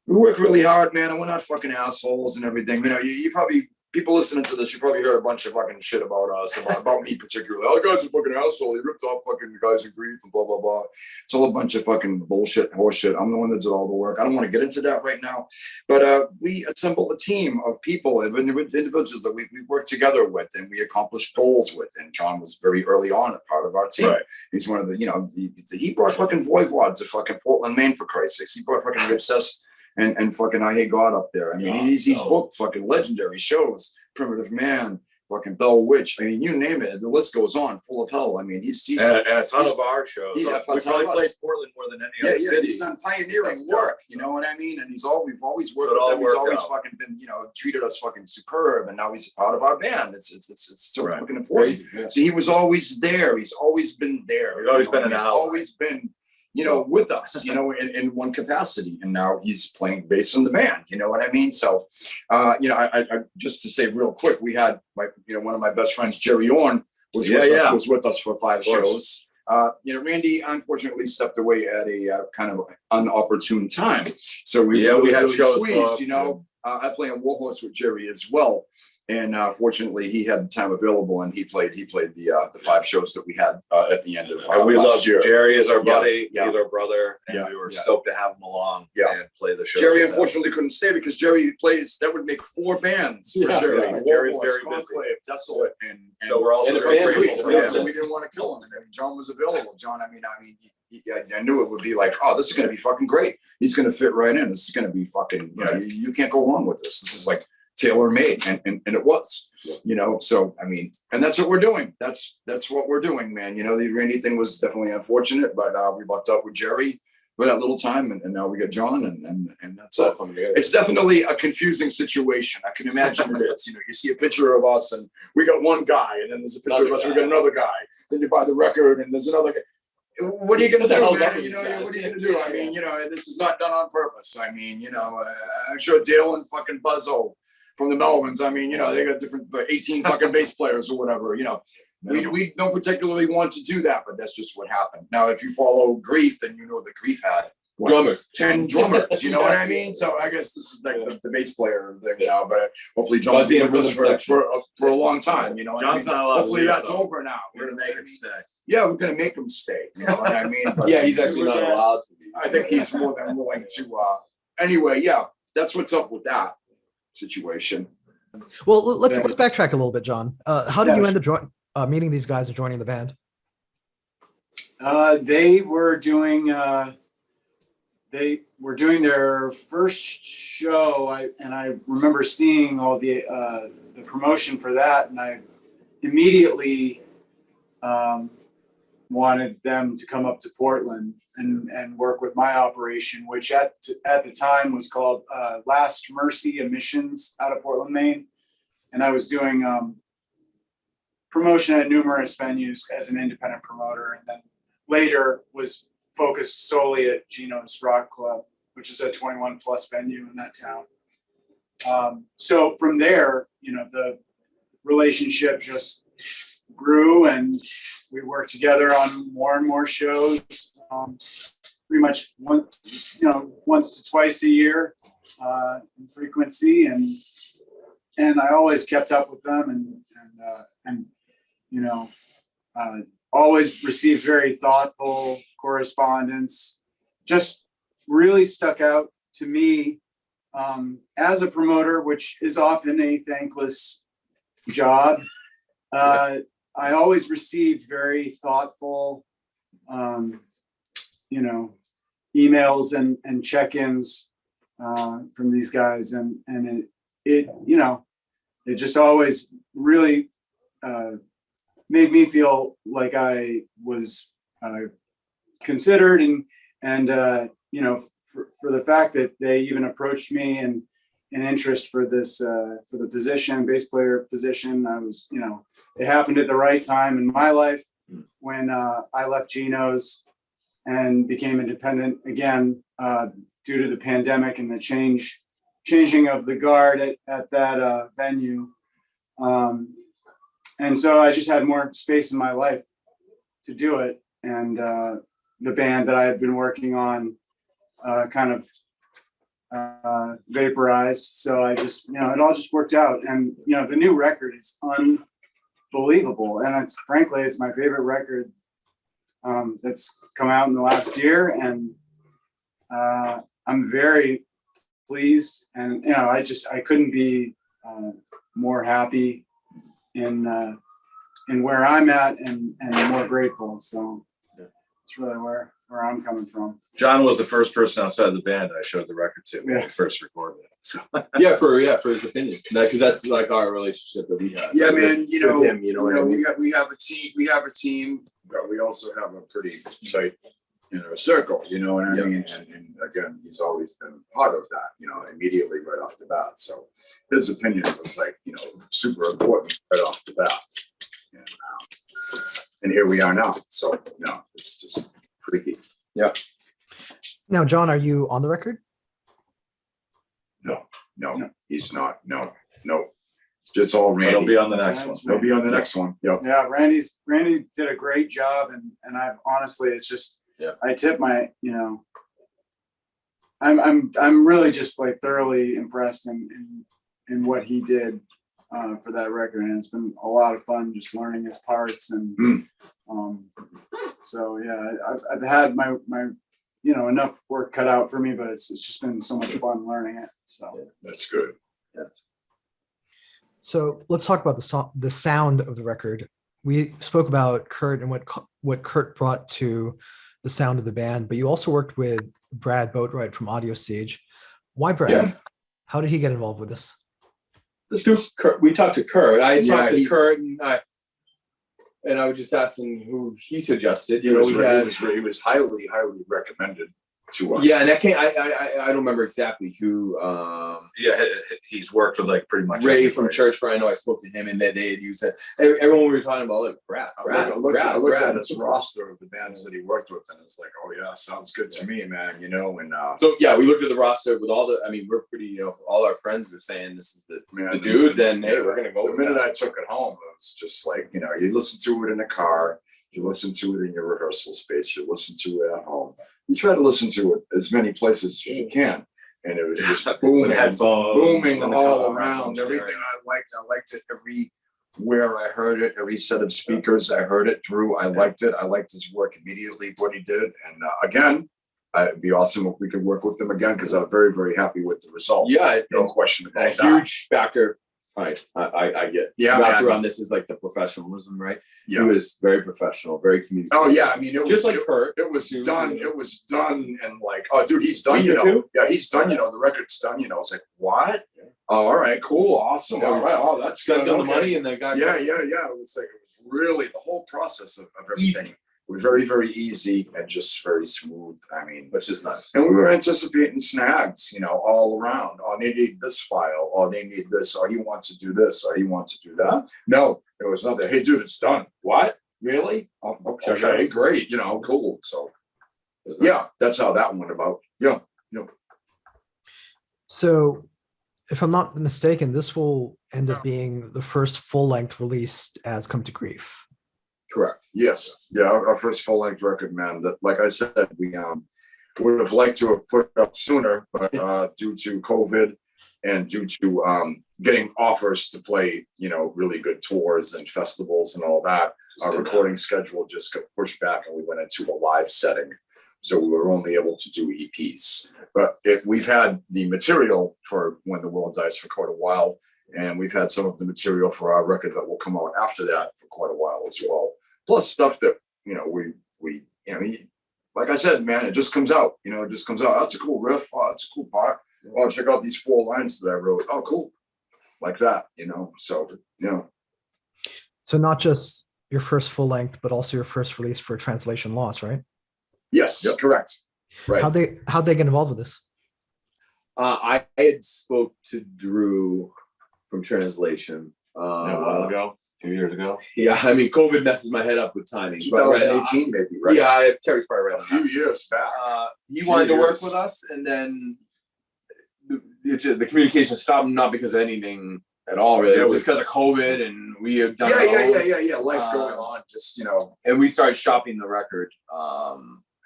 work really hard, man, and we're not fucking assholes and everything. You probably. People listening to this, you probably heard a bunch of fucking shit about us, about me particularly. Oh, the guy's a fucking asshole. He ripped off fucking the guys in Grief and blah, blah, blah. It's all a bunch of fucking bullshit, horseshit. I'm the one that did all the work. I don't want to get into that right now. But we assemble a team of people, individuals that we work together with and we accomplish goals with. And John was very early on a part of our team. Right. He's one of the, he brought fucking Voivod to fucking Portland, Maine, for Christ's sakes. He brought fucking The Obsessed and fucking I Hate God up there. I mean, he's booked fucking legendary shows, Primitive Man, fucking Bell Witch. I mean, you name it. The list goes on, Full of Hell. I mean, he's and a ton of our shows. We probably played Portland more than any other city. He's done pioneering work. You know what I mean? And we've always worked with him. He's always fucking been, treated us fucking superb. And now he's part of our band. It's so fucking important. Crazy, yeah. So he was always there. He's always been there. He's always been an ally. He's always been. With us, in one capacity, and now he's playing bass in the band. You know what I mean? So, I just to say real quick, we had one of my best friends, Jerry Orn, was with us for 5 shows. Randy unfortunately stepped away at a kind of unopportune time. So we had really shows squeezed. I play on Warhorse with Jerry as well. And fortunately, he had the time available, and he played the 5 shows that we had at the end of. And we love Jerry as our buddy. He's our brother, and we were stoked to have him along and play the show. Jerry unfortunately couldn't stay because Jerry plays. That would make 4 bands for Jerry. Yeah. Jerry's very busy. Desolate, and so we're also very grateful for him. We didn't want to kill him. I mean, John was available. John, I knew it would be like, oh, this is going to be fucking great. He's going to fit right in. This is going to be fucking. You can't go wrong with this. This is like tailor-made, and it was, so and that's what we're doing. That's what we're doing, man. The Randy thing was definitely unfortunate, but we lucked out with Jerry for that little time, and now we got John, and that's it. It's definitely a confusing situation. I can imagine it is. You see a picture of us, and we got one guy, and then there's a picture of us, we got another guy. Then you buy the record, and there's another guy. What are you going to do, man? What are you going to do? This is not done on purpose. I'm sure Dale and fucking Buzzo from the Melvins, they got different 18 fucking bass players or whatever, We don't particularly want to do that, but that's just what happened. Now, if you follow Grief, then that Grief had drummers. 10 drummers, you know what I mean? So I guess this is like the bass player thing now, but hopefully John will be with us for a long time, you know what John's I mean? not allowed to Hopefully leave, that's though. over now. We're gonna make him stay. Yeah, we're gonna make him stay, you know what I mean? But Yeah, he's actually not allowed to be. I think he's more than willing to, anyway, yeah, that's what's up with that situation. Well, let's backtrack a little bit, John. How did Yeah, you end up meeting these guys and joining the band? They were doing their first show. I remember seeing all the promotion for that, and I immediately wanted them to come up to Portland and work with my operation, which at the time was called Last Mercy Emissions out of Portland, Maine. And I was doing promotion at numerous venues as an independent promoter, and then later was focused solely at Gino's Rock Club, which is a 21 plus venue in that town. So from there, the relationship just grew, and we worked together on more and more shows, pretty much once to twice a year in frequency, and I always kept up with them, and always received very thoughtful correspondence. Just really stuck out to me as a promoter, which is often a thankless job. I always received very thoughtful, emails and check-ins from these guys, and it just always really made me feel like I was considered, and for the fact that they even approached me and an interest for this for the position, bass player position. I was, it happened at the right time in my life when I left Gino's and became independent again due to the pandemic and the changing of the guard at that venue. And so I just had more space in my life to do it. And the band that I had been working on kind of vaporized. So I just, it all just worked out. And, the new record is unbelievable. And frankly, it's my favorite record that's come out in the last year. And I'm very pleased. And, I couldn't be more happy in where I'm at and more grateful. So it's really where I'm coming from. John was the first person outside the band I showed the record to when we first recorded it. So. for his opinion, because that's like our relationship that we have. Yeah, man. With him, we have a team. We have a team, but we also have a pretty tight, circle. You know what I mean? And again, he's always been part of that. Immediately right off the bat. So his opinion was like, super important right off the bat. And here we are now. So no, it's just freaky. Yeah. Now, John, are you on the record? No, he's not. No. It's all Randy. It'll be on the next one. He'll be on the next one. Yep. Yeah, Randy did a great job, and I've honestly, it's just, I tip my, I'm really just like thoroughly impressed in what he did for that record, and it's been a lot of fun just learning his parts, and so yeah, I've had my enough work cut out for me, but it's just been so much fun learning it. So That's good. Yeah. So let's talk about the sound of the record. We spoke about Kurt and what Kurt brought to the sound of the band, but you also worked with Brad Boatwright from Audio Siege. Why Brad? Yeah. How did he get involved with this? Kurt, we talked to Kurt. I talked to Kurt, and I was just asking who he suggested. He was highly recommended to us. Yeah, and I don't remember exactly who. He's worked with like pretty much Ray from Church, but I know I spoke to him, and that they had used it. Everyone we were talking about, like Brad. I looked at his roster of the bands that he worked with, and it's like, oh yeah, sounds good to me, man. And so yeah, we looked at the roster with all the. I mean, we're pretty. All our friends are saying this is the dude. Then hey, we're gonna go. The minute I took it home, it was just like, you listen to it in the car, you listen to it in your rehearsal space, you listen to it at home. you try to listen to it as many places as you can. And it was just booming, headphones, booming in the all car, around. I'm Everything sure. I liked it everywhere I heard it. Every set of speakers I heard it through, I liked it. I liked his work immediately, what he did. And again, it'd be awesome if we could work with them again because I'm very, very happy with the result. Yeah, No question a about that. huge factor. Right, I get. Yeah, Factor man. on this is like the professionalism, right? He Yeah. was very professional, very communicative. Oh yeah, I mean, it Just was like Kurt. It was too, done. you know. It was done, and like, oh, dude, he's done. Week You or know, two? yeah, he's done. You know, the record's done. You know, it's like what? Oh, all right, cool, awesome. All right, oh, that's Sent good. them the Okay. money and they got Yeah. It was like it was really the whole process of everything. Easy. It was very, very easy and just very smooth. I mean, which is nice. and we were anticipating snags, you know, all around. Oh, they need this file. Oh, they need this. Oh, he wants to do this. Oh, he wants to do that. No, there was nothing. Hey, dude, it's done. What? Really? Oh, Check it okay, out. great. You know, cool. So, It was nice. yeah, that's how that went about. Yeah. So, if I'm not mistaken, this will end up being the first full-length released as Come to Grief. Correct. Yes. Yeah. Our first full length record, man. That, like I said, we would have liked to have put it up sooner, but due to COVID and due to getting offers to play, you know, really good tours and festivals and all that, our recording schedule just got pushed back, and we went into a live setting. So we were only able to do EPs. But we've had the material for When the World Dies for quite a while. And we've had some of the material for our record that will come out after that for quite a while as well. Plus stuff that, you know, we you know, like I said, man, it just comes out. You know, it just comes out. That's a cool riff. Oh, that's a cool part. Oh, check out these 4 lines that I wrote. Oh, cool. Like that, you know. So, you know. So not just your first full length, but also your first release for Translation Lost, right? Yes, correct. Right. How'd they get involved with this? I had spoke to Drew from Translation A while ago, 2 years ago. Yeah, I mean, COVID messes my head up with timing. But 2018 maybe, right? Yeah, Terry's probably right. A few years back. He wanted to work with us, and then the communication stopped, not because of anything at all, really. It was just because of COVID, and we have done Yeah. Life going on, just, you know. And we started shopping the record,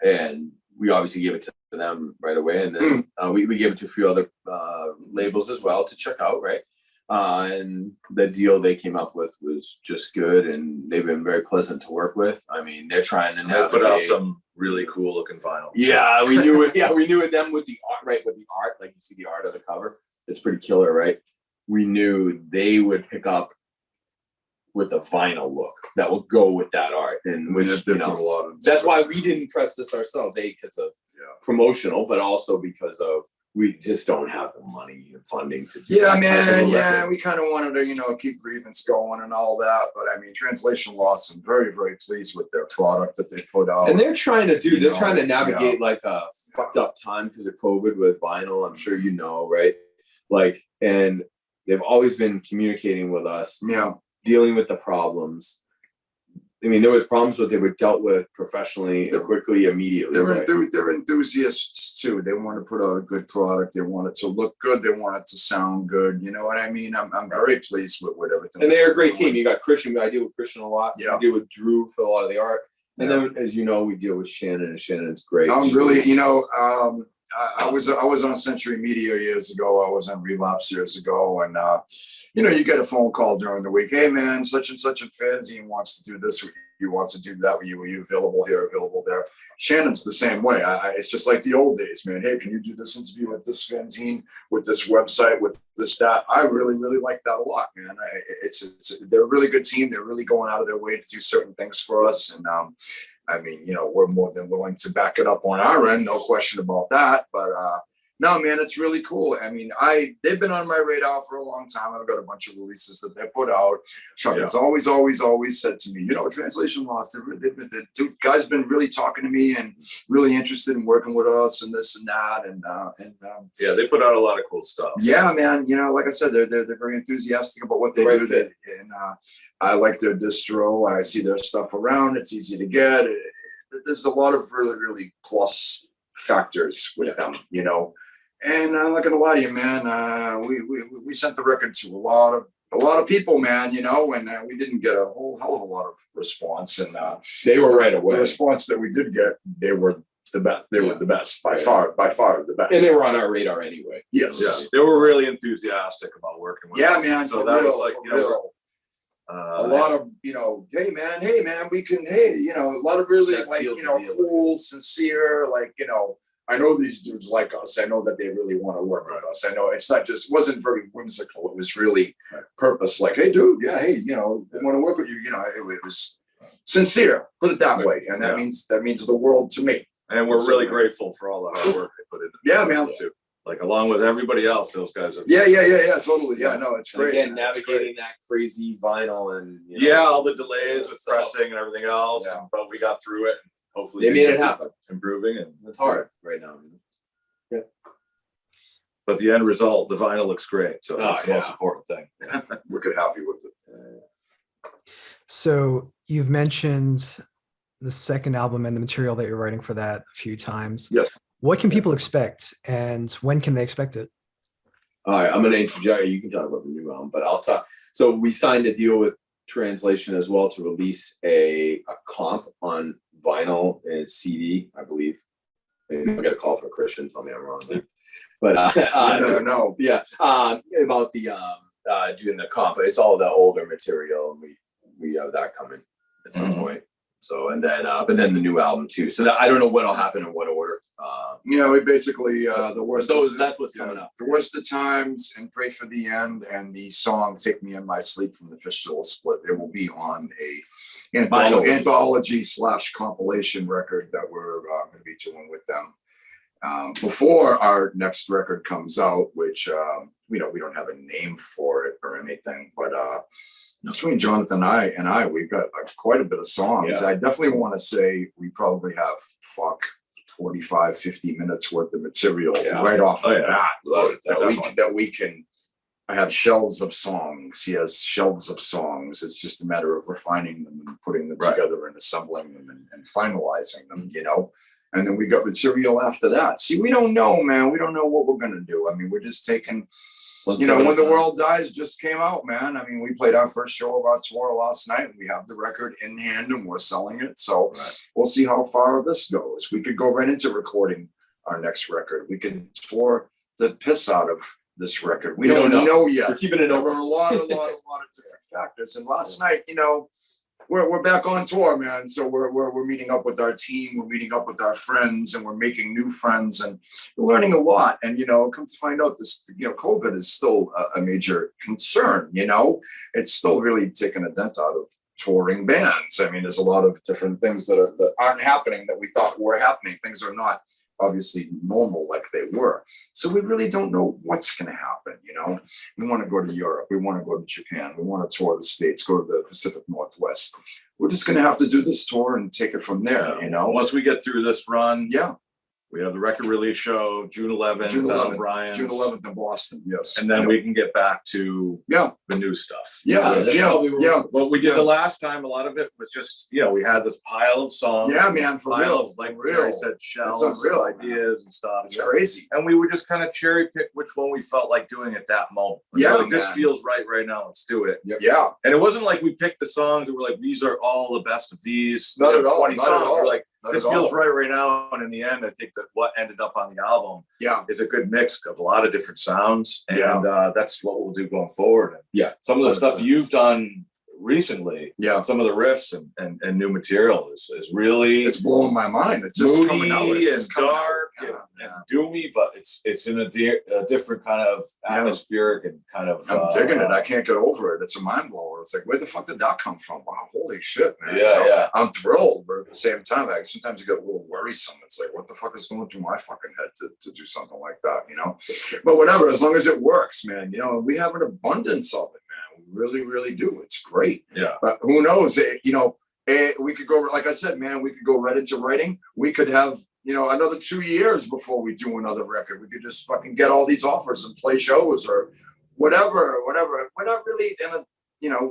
and we obviously gave it to them right away, and then we gave it to a few other labels as well to check out, right? And the deal they came up with was just good, and they've been very pleasant to work with. I mean, they're trying to They put out some really cool looking vinyl. Yeah, we knew it. Yeah, we knew it. Them with the art, right? With the art, like you see the art of the cover, it's pretty killer, right? We knew they would pick up with a vinyl look that will go with that art, and which, you know, that's why we didn't press this ourselves. Because of promotional, but also because of we just don't have the money and funding to do that type of a record. We kind of wanted to, you know, keep grievance going and all that. But I mean, Translation Lost, I'm very, very pleased with their product that they put out. And they're trying to do, You they're know, trying to navigate like a fucked up time because of COVID with vinyl. I'm sure you know, right? Like, and they've always been communicating with us, dealing with the problems. I mean, there was problems, but they were dealt with professionally, quickly, immediately. They're enthusiasts too. They want to put out a good product. They want it to look good. They want it to sound good. You know what I mean? I'm very pleased with everything. And they're a great team. You got Christian. I deal with Christian a lot. Yeah. I deal with Drew for a lot of the art. And then, as you know, we deal with Shannon, and Shannon's great. I'm really, you know, I was on Century Media years ago. I was on Relapse years ago, and you know, you get a phone call during the week. Hey, man, such and such a fanzine wants to do this. You wants to do that. Are you available here? Available there? Shannon's the same way. It's just like the old days, man. Hey, can you do this interview with this fanzine, with this website, with this that? I really, really like that a lot, man. They're a really good team. They're really going out of their way to do certain things for us, and I mean, you know, we're more than willing to back it up on our end, no question about that. But no, man, it's really cool. I mean, they've been on my radar for a long time. I've got a bunch of releases that they put out. Chuck has always said to me, you know, Translation Lost. The two guys been really talking to me and really interested in working with us and this and that. And yeah, they put out a lot of cool stuff. Yeah, man. You know, like I said, they're very enthusiastic about what they do. And I like their distro. I see their stuff around. It's easy to get. There's a lot of really, really plus factors with them, you know. And I'm not gonna lie to you, man. We sent the record to a lot of people, man. You know, and we didn't get a whole hell of a lot of response. And they were right away. The response that we did get, they were the best. They were the best by far the best. And they were on our radar anyway. Yes. Yeah, they were really enthusiastic about working with us. Man. So for that real, was like, for you know, real. A lot of, hey man, we can, a lot of really That like, sealed the deal. cool, sincere, like, I know these dudes like us. I know that they really want to work with us. I know it's not just, wasn't very whimsical. It was really purpose. Like, hey, dude, we want to work with you. It was sincere. Put it that way, and that means the world to me. And we're really grateful for all the hard work they put into it. Yeah, man. Too. Like along with everybody else, those guys have. Yeah, totally. Yeah, no, it's great. Again, navigating that crazy vinyl and all the delays with pressing and everything else, but we got through it. Hopefully, they made it happen. Improving, and it's hard right now. But the end result, the vinyl looks great, so that's the most important thing. We're good, happy with it. So you've mentioned the second album and the material that you're writing for that a few times. Yes. What can people expect, and when can they expect it? All right, I'm going to introduce you. You can talk about the new album, but I'll talk. So we signed a deal with Translation as well to release a comp on vinyl and CD, I believe. Maybe I'll get a call from Christian, tell me I'm wrong. But no. Yeah, about the doing the comp. It's all the older material, and we have that coming at some point. So and then but then the new album too. So I don't know what'll happen in what order. We basically the worst. That's what's coming up. The worst of times and Pray for the End and the song "Take Me in My Sleep" from the Fistula Split. It will be on a anthology / compilation record that we're going to be doing with them before our next record comes out, which we don't have a name for it or anything, but between Jonathan and I, we've got quite a bit of songs. I definitely want to say we probably have 45, 50 minutes worth of material right off the bat that we can. I have shelves of songs. He has shelves of songs. It's just a matter of refining them and putting them together and assembling them and finalizing them, And then we got material after that. See, we don't know, man. We don't know what we're going to do. I mean, we're just taking, When the World Dies just came out, man. I mean, we played our first show of our tour last night. We have the record in hand and we're selling it. So we'll see how far this goes. We could go right into recording our next record. We could tour the piss out of this record. We don't know yet. We're keeping it over. There are a lot of different factors. And last night, we're back on tour, man. So we're meeting up with our team, we're meeting up with our friends, and we're making new friends, and we're learning a lot. And come to find out, this COVID is still a major concern. It's still really taking a dent out of touring bands. I mean, there's a lot of different things that aren't happening that we thought were happening. Things are not obviously normal like they were. So we really don't know what's going to happen. We want to go to Europe. We want to go to Japan. We want to tour the States, go to the Pacific Northwest. We're just going to have to do this tour and take it from there. Once we get through this run, yeah. We have the record release show June 11th, June 11th, Brian's. June 11th in Boston. Yes. And then we can get back to the new stuff. What we did the last time, a lot of it was just, we had this pile of songs. Yeah, man, for real. Of, like Terry said, shells, real ideas and stuff. It's crazy. And we would just kind of cherry pick which one we felt like doing at that moment. This feels right now. Let's do it. Yeah. And it wasn't like we picked the songs and we're like, these are all the best of these. Not at all. 20 songs. We're like, This feels right now. And in the end, I think that what ended up on the album is a good mix of a lot of different sounds. And that's what we'll do going forward. And some of the stuff you've done recently, some of the riffs and new material is really, it's blowing my mind. It's just moody and dark and doomy, but it's in a different kind of atmospheric and kind of. I'm digging it. I can't get over it. It's a mind blower. It's like, where the fuck did that come from? Wow, holy shit, man. I'm thrilled, but at the same time, sometimes you get a little worrisome. It's like, what the fuck is going through my fucking head to do something like that, But whatever, as long as it works, man. We have an abundance of it, man. We really, really do. It's great. Yeah. But who knows? We could go, like I said, man, we could go right into writing. We could have, another 2 years before we do another record. We could just fucking get all these offers and play shows or whatever. We're not really in a,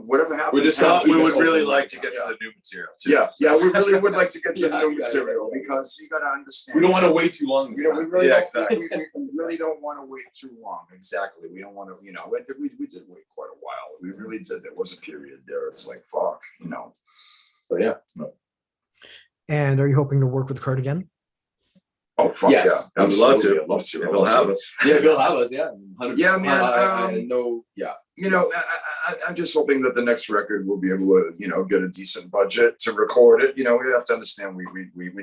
whatever happens. We just thought we would really like to get to the new material too. Yeah, we really would like to get to the new material because you got to understand. We don't want to wait too long. We really don't want to wait too long. Exactly. We don't want to, we did wait quite a while. We really did. There was a period there. It's like, fuck, So, And are you hoping to work with Kurt again? Oh, fuck Yes. yeah. I would love Absolutely. to. I'd love to. If I'd they'll love have to. us. Yeah, Bill have us. Yeah, 100%. Yeah, man, I know. Yeah. You know, I'm just hoping that the next record will be able to, you know, get a decent budget to record it. You know, we have to understand we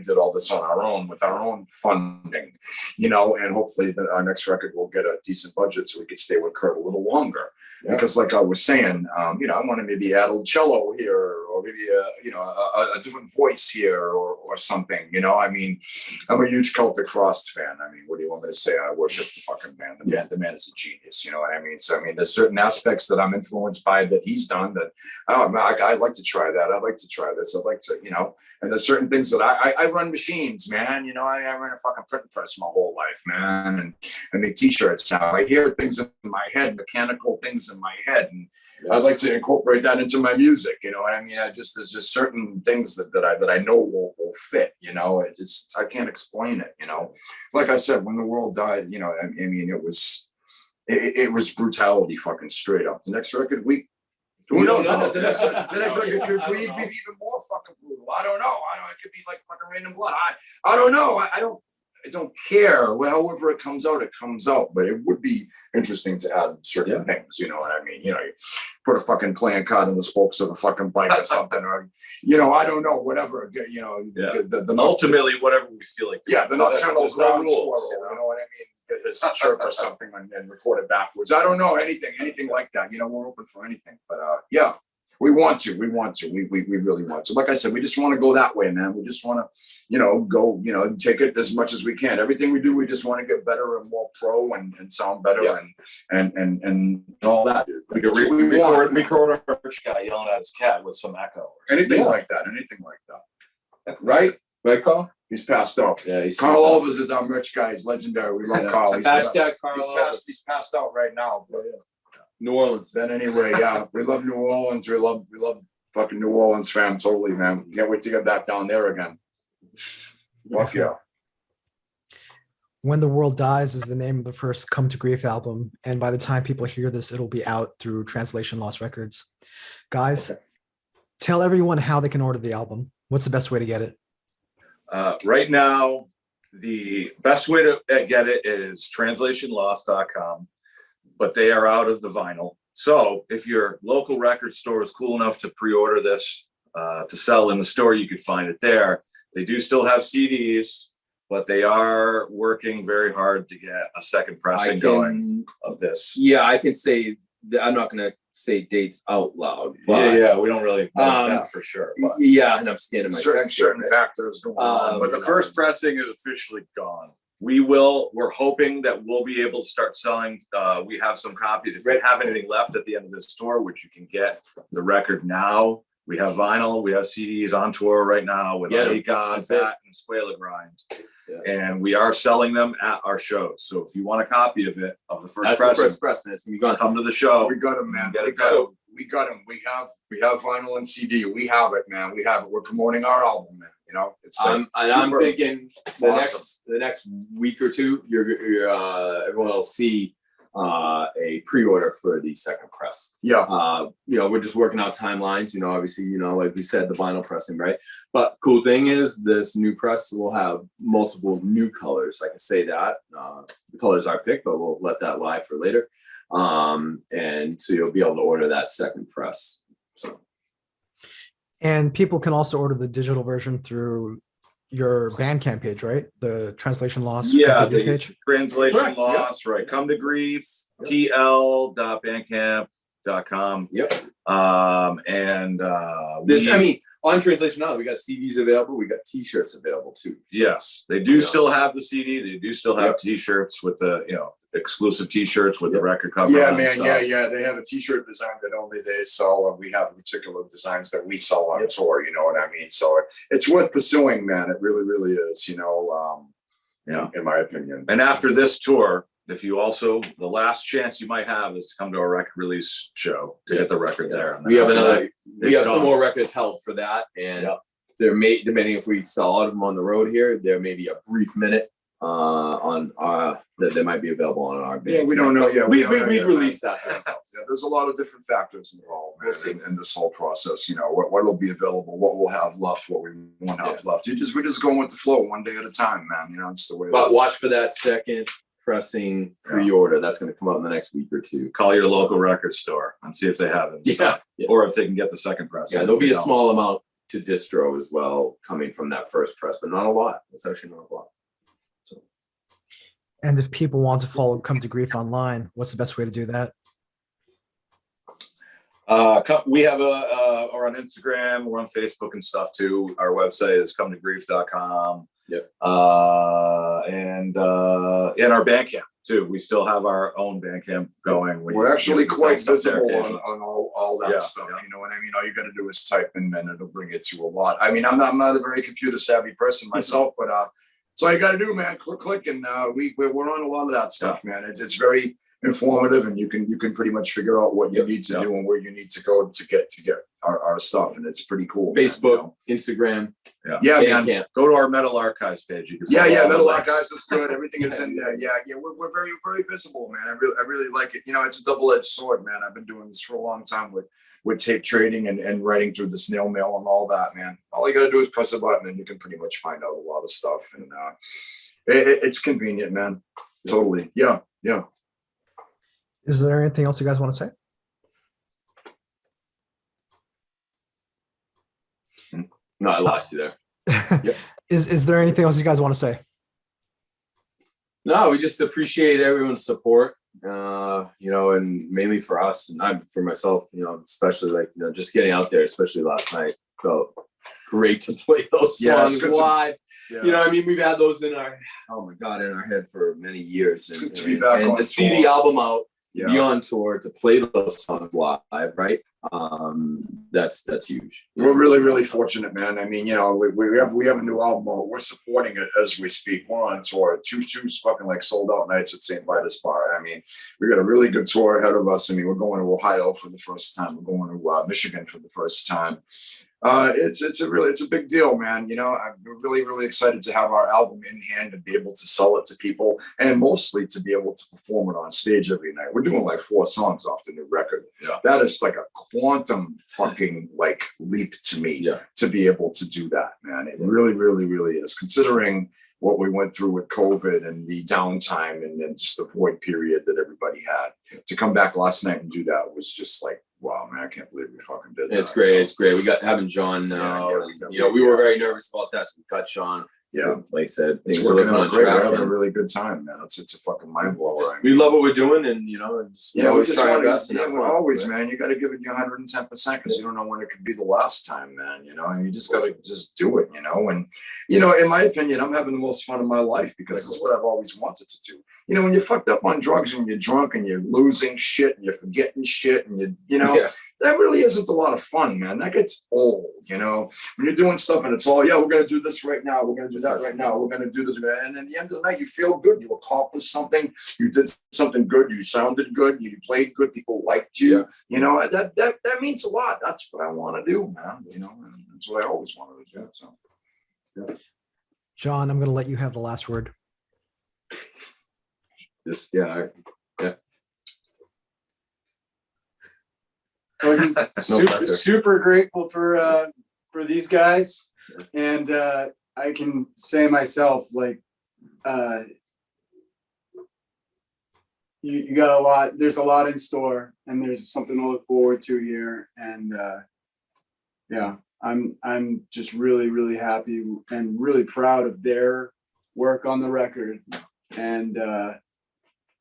did all this on our own with our own funding, you know, and hopefully that our next record will get a decent budget so we could stay with Kurt a little longer. Yeah. Because like I was saying, you know, I want to maybe add a cello here or maybe a different voice here or something, you know. I mean, I'm a huge Celtic Frost fan. I mean, what do you want me to say? I worship the fucking man. The man is a genius, you know what I mean? So I mean, there's certain aspects that I'm influenced by that he's done that, I'd like to try that. I'd like to try this. I'd like to, you know, and there's certain things that I run machines, man. You know, I ran a fucking print press my whole life, man, and I make t-shirts now. I hear things in my head, mechanical things in my head, and I'd like to incorporate that into my music. You know what I mean? There's just certain things that I know will fit. You know, I can't explain it. You know, like I said, when the world died, you know, I mean, it was brutality, fucking straight up. The next record, who knows? The next record could be even more fucking brutal. I don't know. It could be like fucking Rain and Blood. I don't know. I don't care. However it comes out, it comes out. But it would be interesting to add certain things. You know what I mean? You know, you put a fucking playing card in the spokes of a fucking bike or something, or you know, I don't know, whatever. You know, the ultimately whatever we feel like. Yeah, the nocturnal ground rules. Swirl, you know what I mean? Get his chirp or something and record it backwards. I don't know, anything like that. You know, we're open for anything. But yeah, we want to. We really want to. Like I said, we just want to go that way, man. We just want to, you know, go, you know, take it as much as we can. Everything we do, we just want to get better and more pro and sound better and all that. We could record a rich guy yelling at his cat with some echo. Anything like that. Right? Right, Carl? He's passed out. Yeah, Carl Olvers is our merch guy. He's legendary. We love Carl. Hashtag Carl. He's passed out right now. But New Orleans. Then anyway, yeah, we love New Orleans. We love fucking New Orleans, fam. Totally, man. Can't wait to get back down there again. Fuck yeah. When the World Dies is the name of the first Come to Grief album, and by the time people hear this, it'll be out through Translation Lost Records. Guys, tell everyone how they can order the album. What's the best way to get it? Right now, the best way to get it is translationlost.com, but they are out of the vinyl. So if your local record store is cool enough to pre-order this to sell in the store, you could find it there. They do still have CDs, but they are working very hard to get a second pressing going of this. Yeah, I can say that. I'm not going to say dates out loud. But, yeah, we don't really know that for sure. But. Yeah, and I'm scanning my certain factors going on. But the first pressing is officially gone. We're hoping that we'll be able to start selling. We have some copies. If we have anything left at the end of this tour, which you can get the record now. We have vinyl, we have CDs on tour right now with God, Pat, and Squala Grind. Yeah. And we are selling them at our shows. So if you want a copy of it, of the first pressing, you got to come to the show. We got them, man. We got them. We have vinyl and CD. We have it, man. We have it. We're promoting our album, man. You know, it's I'm thinking the next week or two, everyone will see a pre-order for the second press. Yeah. You know, we're just working out timelines, you know, obviously, you know, like we said, the vinyl pressing, right? But cool thing is this new press will have multiple new colors. I can say that. The colors are picked, but we'll let that lie for later. And so you'll be able to order that second press. So. And people can also order the digital version through your Bandcamp page, right? The Translation Lost page. Translation Lost, right? Come to Grief, tl.bandcamp.com. Yep. On Translation Now, we got CDs available. We got T-shirts available too. So, yes, they do still have the CD. They do still have T-shirts with the exclusive T-shirts with the record cover. Yeah, man. Yeah. They have a T-shirt design that only they sell, and we have particular designs that we sell on tour. You know what I mean? So it's worth pursuing, man. It really, really is. You know, in my opinion. And after this tour, if you also, the last chance you might have is to come to our record release show to get the record there. And we have some more records held for that, and there may, depending if we sell out of them on the road here, there may be a brief minute on that might be available on our Yeah, we don't know yet. We don't know yet, release man. that. Yeah, there's a lot of different factors involved, man, We'll see. in this whole process. You know, what will be available, what we'll have left, what we won't have left. We're just going with the flow, one day at a time, man. You know, it's the way. But watch for that second pressing pre-order. That's going to come out in the next week or two. Call your local record store and see if they have it in stock, or if they can get the second press. Yeah, there'll be a small amount to distro as well coming from that first press, but not a lot. It's actually not a lot. So. And if people want to follow Come to Grief online, what's the best way to do that? We have or on Instagram, we're on Facebook and stuff too. Our website is cometogrief.com. Yep. And our Bandcamp too. We still have our own Bandcamp going. We're actually quite visible on all that Yeah, stuff. You know what I mean? All you got to do is type in, and it'll bring it to a lot. I mean, I'm not a very computer savvy person myself, but so all you got to do, man, click, and we're on a lot of that stuff, man. It's very informative, and you can pretty much figure out what you need to do and where you need to go to get our stuff, and it's pretty cool. Facebook, man, Instagram, man. Go to our Metal Archives page. You can Metal Archives is good. Everything is in there. Yeah, we're very, very visible, man. I really like it. You know, it's a double-edged sword, man. I've been doing this for a long time with tape trading and writing through the snail mail and all that, man. All you gotta do is press a button, and you can pretty much find out a lot of stuff, and it's convenient, man. Totally. Yeah. Is there anything else you guys want to say? No, I lost you there. Yep. Is there anything else you guys want to say? No, we just appreciate everyone's support, and mainly for us, and for myself, especially just getting out there, especially last night, felt great to play those songs live. We've had those in our head for many years, and to be back and on to see the album out, be on tour, to play those songs live, right? That's huge. We're really, really fortunate, man. I mean, we have a new album out. We're supporting it as we speak. We're on tour. Two fucking sold out nights at St. Vitus Bar. I mean, we got a really good tour ahead of us. I mean, we're going to Ohio for the first time. We're going to Michigan for the first time. It's a big deal, man. I'm really, really excited to have our album in hand and be able to sell it to people, and mostly to be able to perform it on stage every night. We're doing 4 songs off the new record. Yeah. That is like a quantum fucking leap to me to be able to do that, man. It really, really, really is, considering what we went through with COVID and the downtime and then just the void period that everybody had. To come back last night and do that was just wow, man, I can't believe we fucking did that. It's great. It's great. We got having John now. We were very nervous about that, so we cut Sean. Yeah, like I said, things are looking great. We're having a really good time, man. It's a fucking mind blower. We love what we're doing, and we always try our best. Always, man. You got to give it your 110% because you don't know when it could be the last time, man. And you just got to just do it. And in my opinion, I'm having the most fun of my life because it's what I've always wanted to do. When you're fucked up on drugs and you're drunk and you're losing shit and you're forgetting shit and that really isn't a lot of fun, man. That gets old, when you're doing stuff and it's all, we're going to do this right now. We're going to do that right now. We're going to do this. And at the end of the night, you feel good. You accomplished something. You did something good. You sounded good. You played good. People liked you. That means a lot. That's what I want to do, man. And that's what I always wanted to do. So, John, I'm going to let you have the last word. Super grateful for these guys, and I can say myself, you got a lot. There's a lot in store, and there's something to look forward to here. And I'm just really, really happy and really proud of their work on the record, and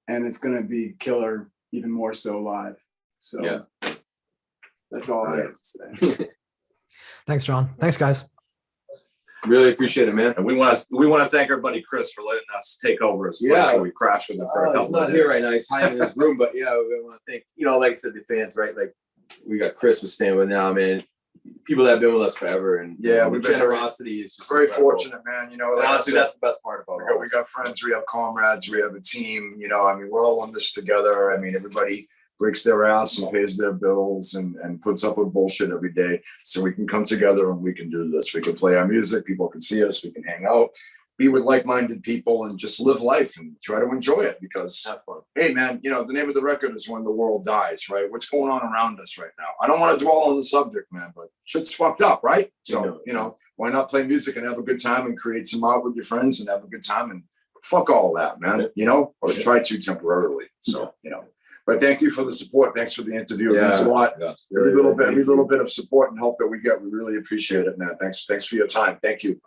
it's gonna be killer, even more so live. So that's all I have to say. Thanks, John. Thanks, guys. Really appreciate it, man. And we want to thank our buddy Chris for letting us take over his place where we crashed with him for a couple of days. He's not here right now. He's hiding in his room, but we want to thank, like I said, the fans, right? We got Chris was staying with now, man. People that have been with us forever, and the generosity is just very incredible. Fortunate, man. Honestly, that's the best part about it. We got friends, we have comrades, we have a team. We're all in this together. Everybody breaks their ass and pays their bills and puts up with bullshit every day so we can come together and we can do this. We can play our music, people can see us, we can hang out. be with like-minded people and just live life and try to enjoy it because, Have fun. hey man, you know, the name of the record is When the World Dies, right? What's going on around us right now? I don't want to dwell on the subject, man, but shit's fucked up, right? So, you know, why not play music and have a good time and create some art with your friends and have a good time and fuck all that, man, you know, or try to temporarily. So, you know, but thank you for the support. Thanks for the interview. It means a lot. Every little bit of support and help that we get, we really appreciate it, man. Thanks for your time. Thank you.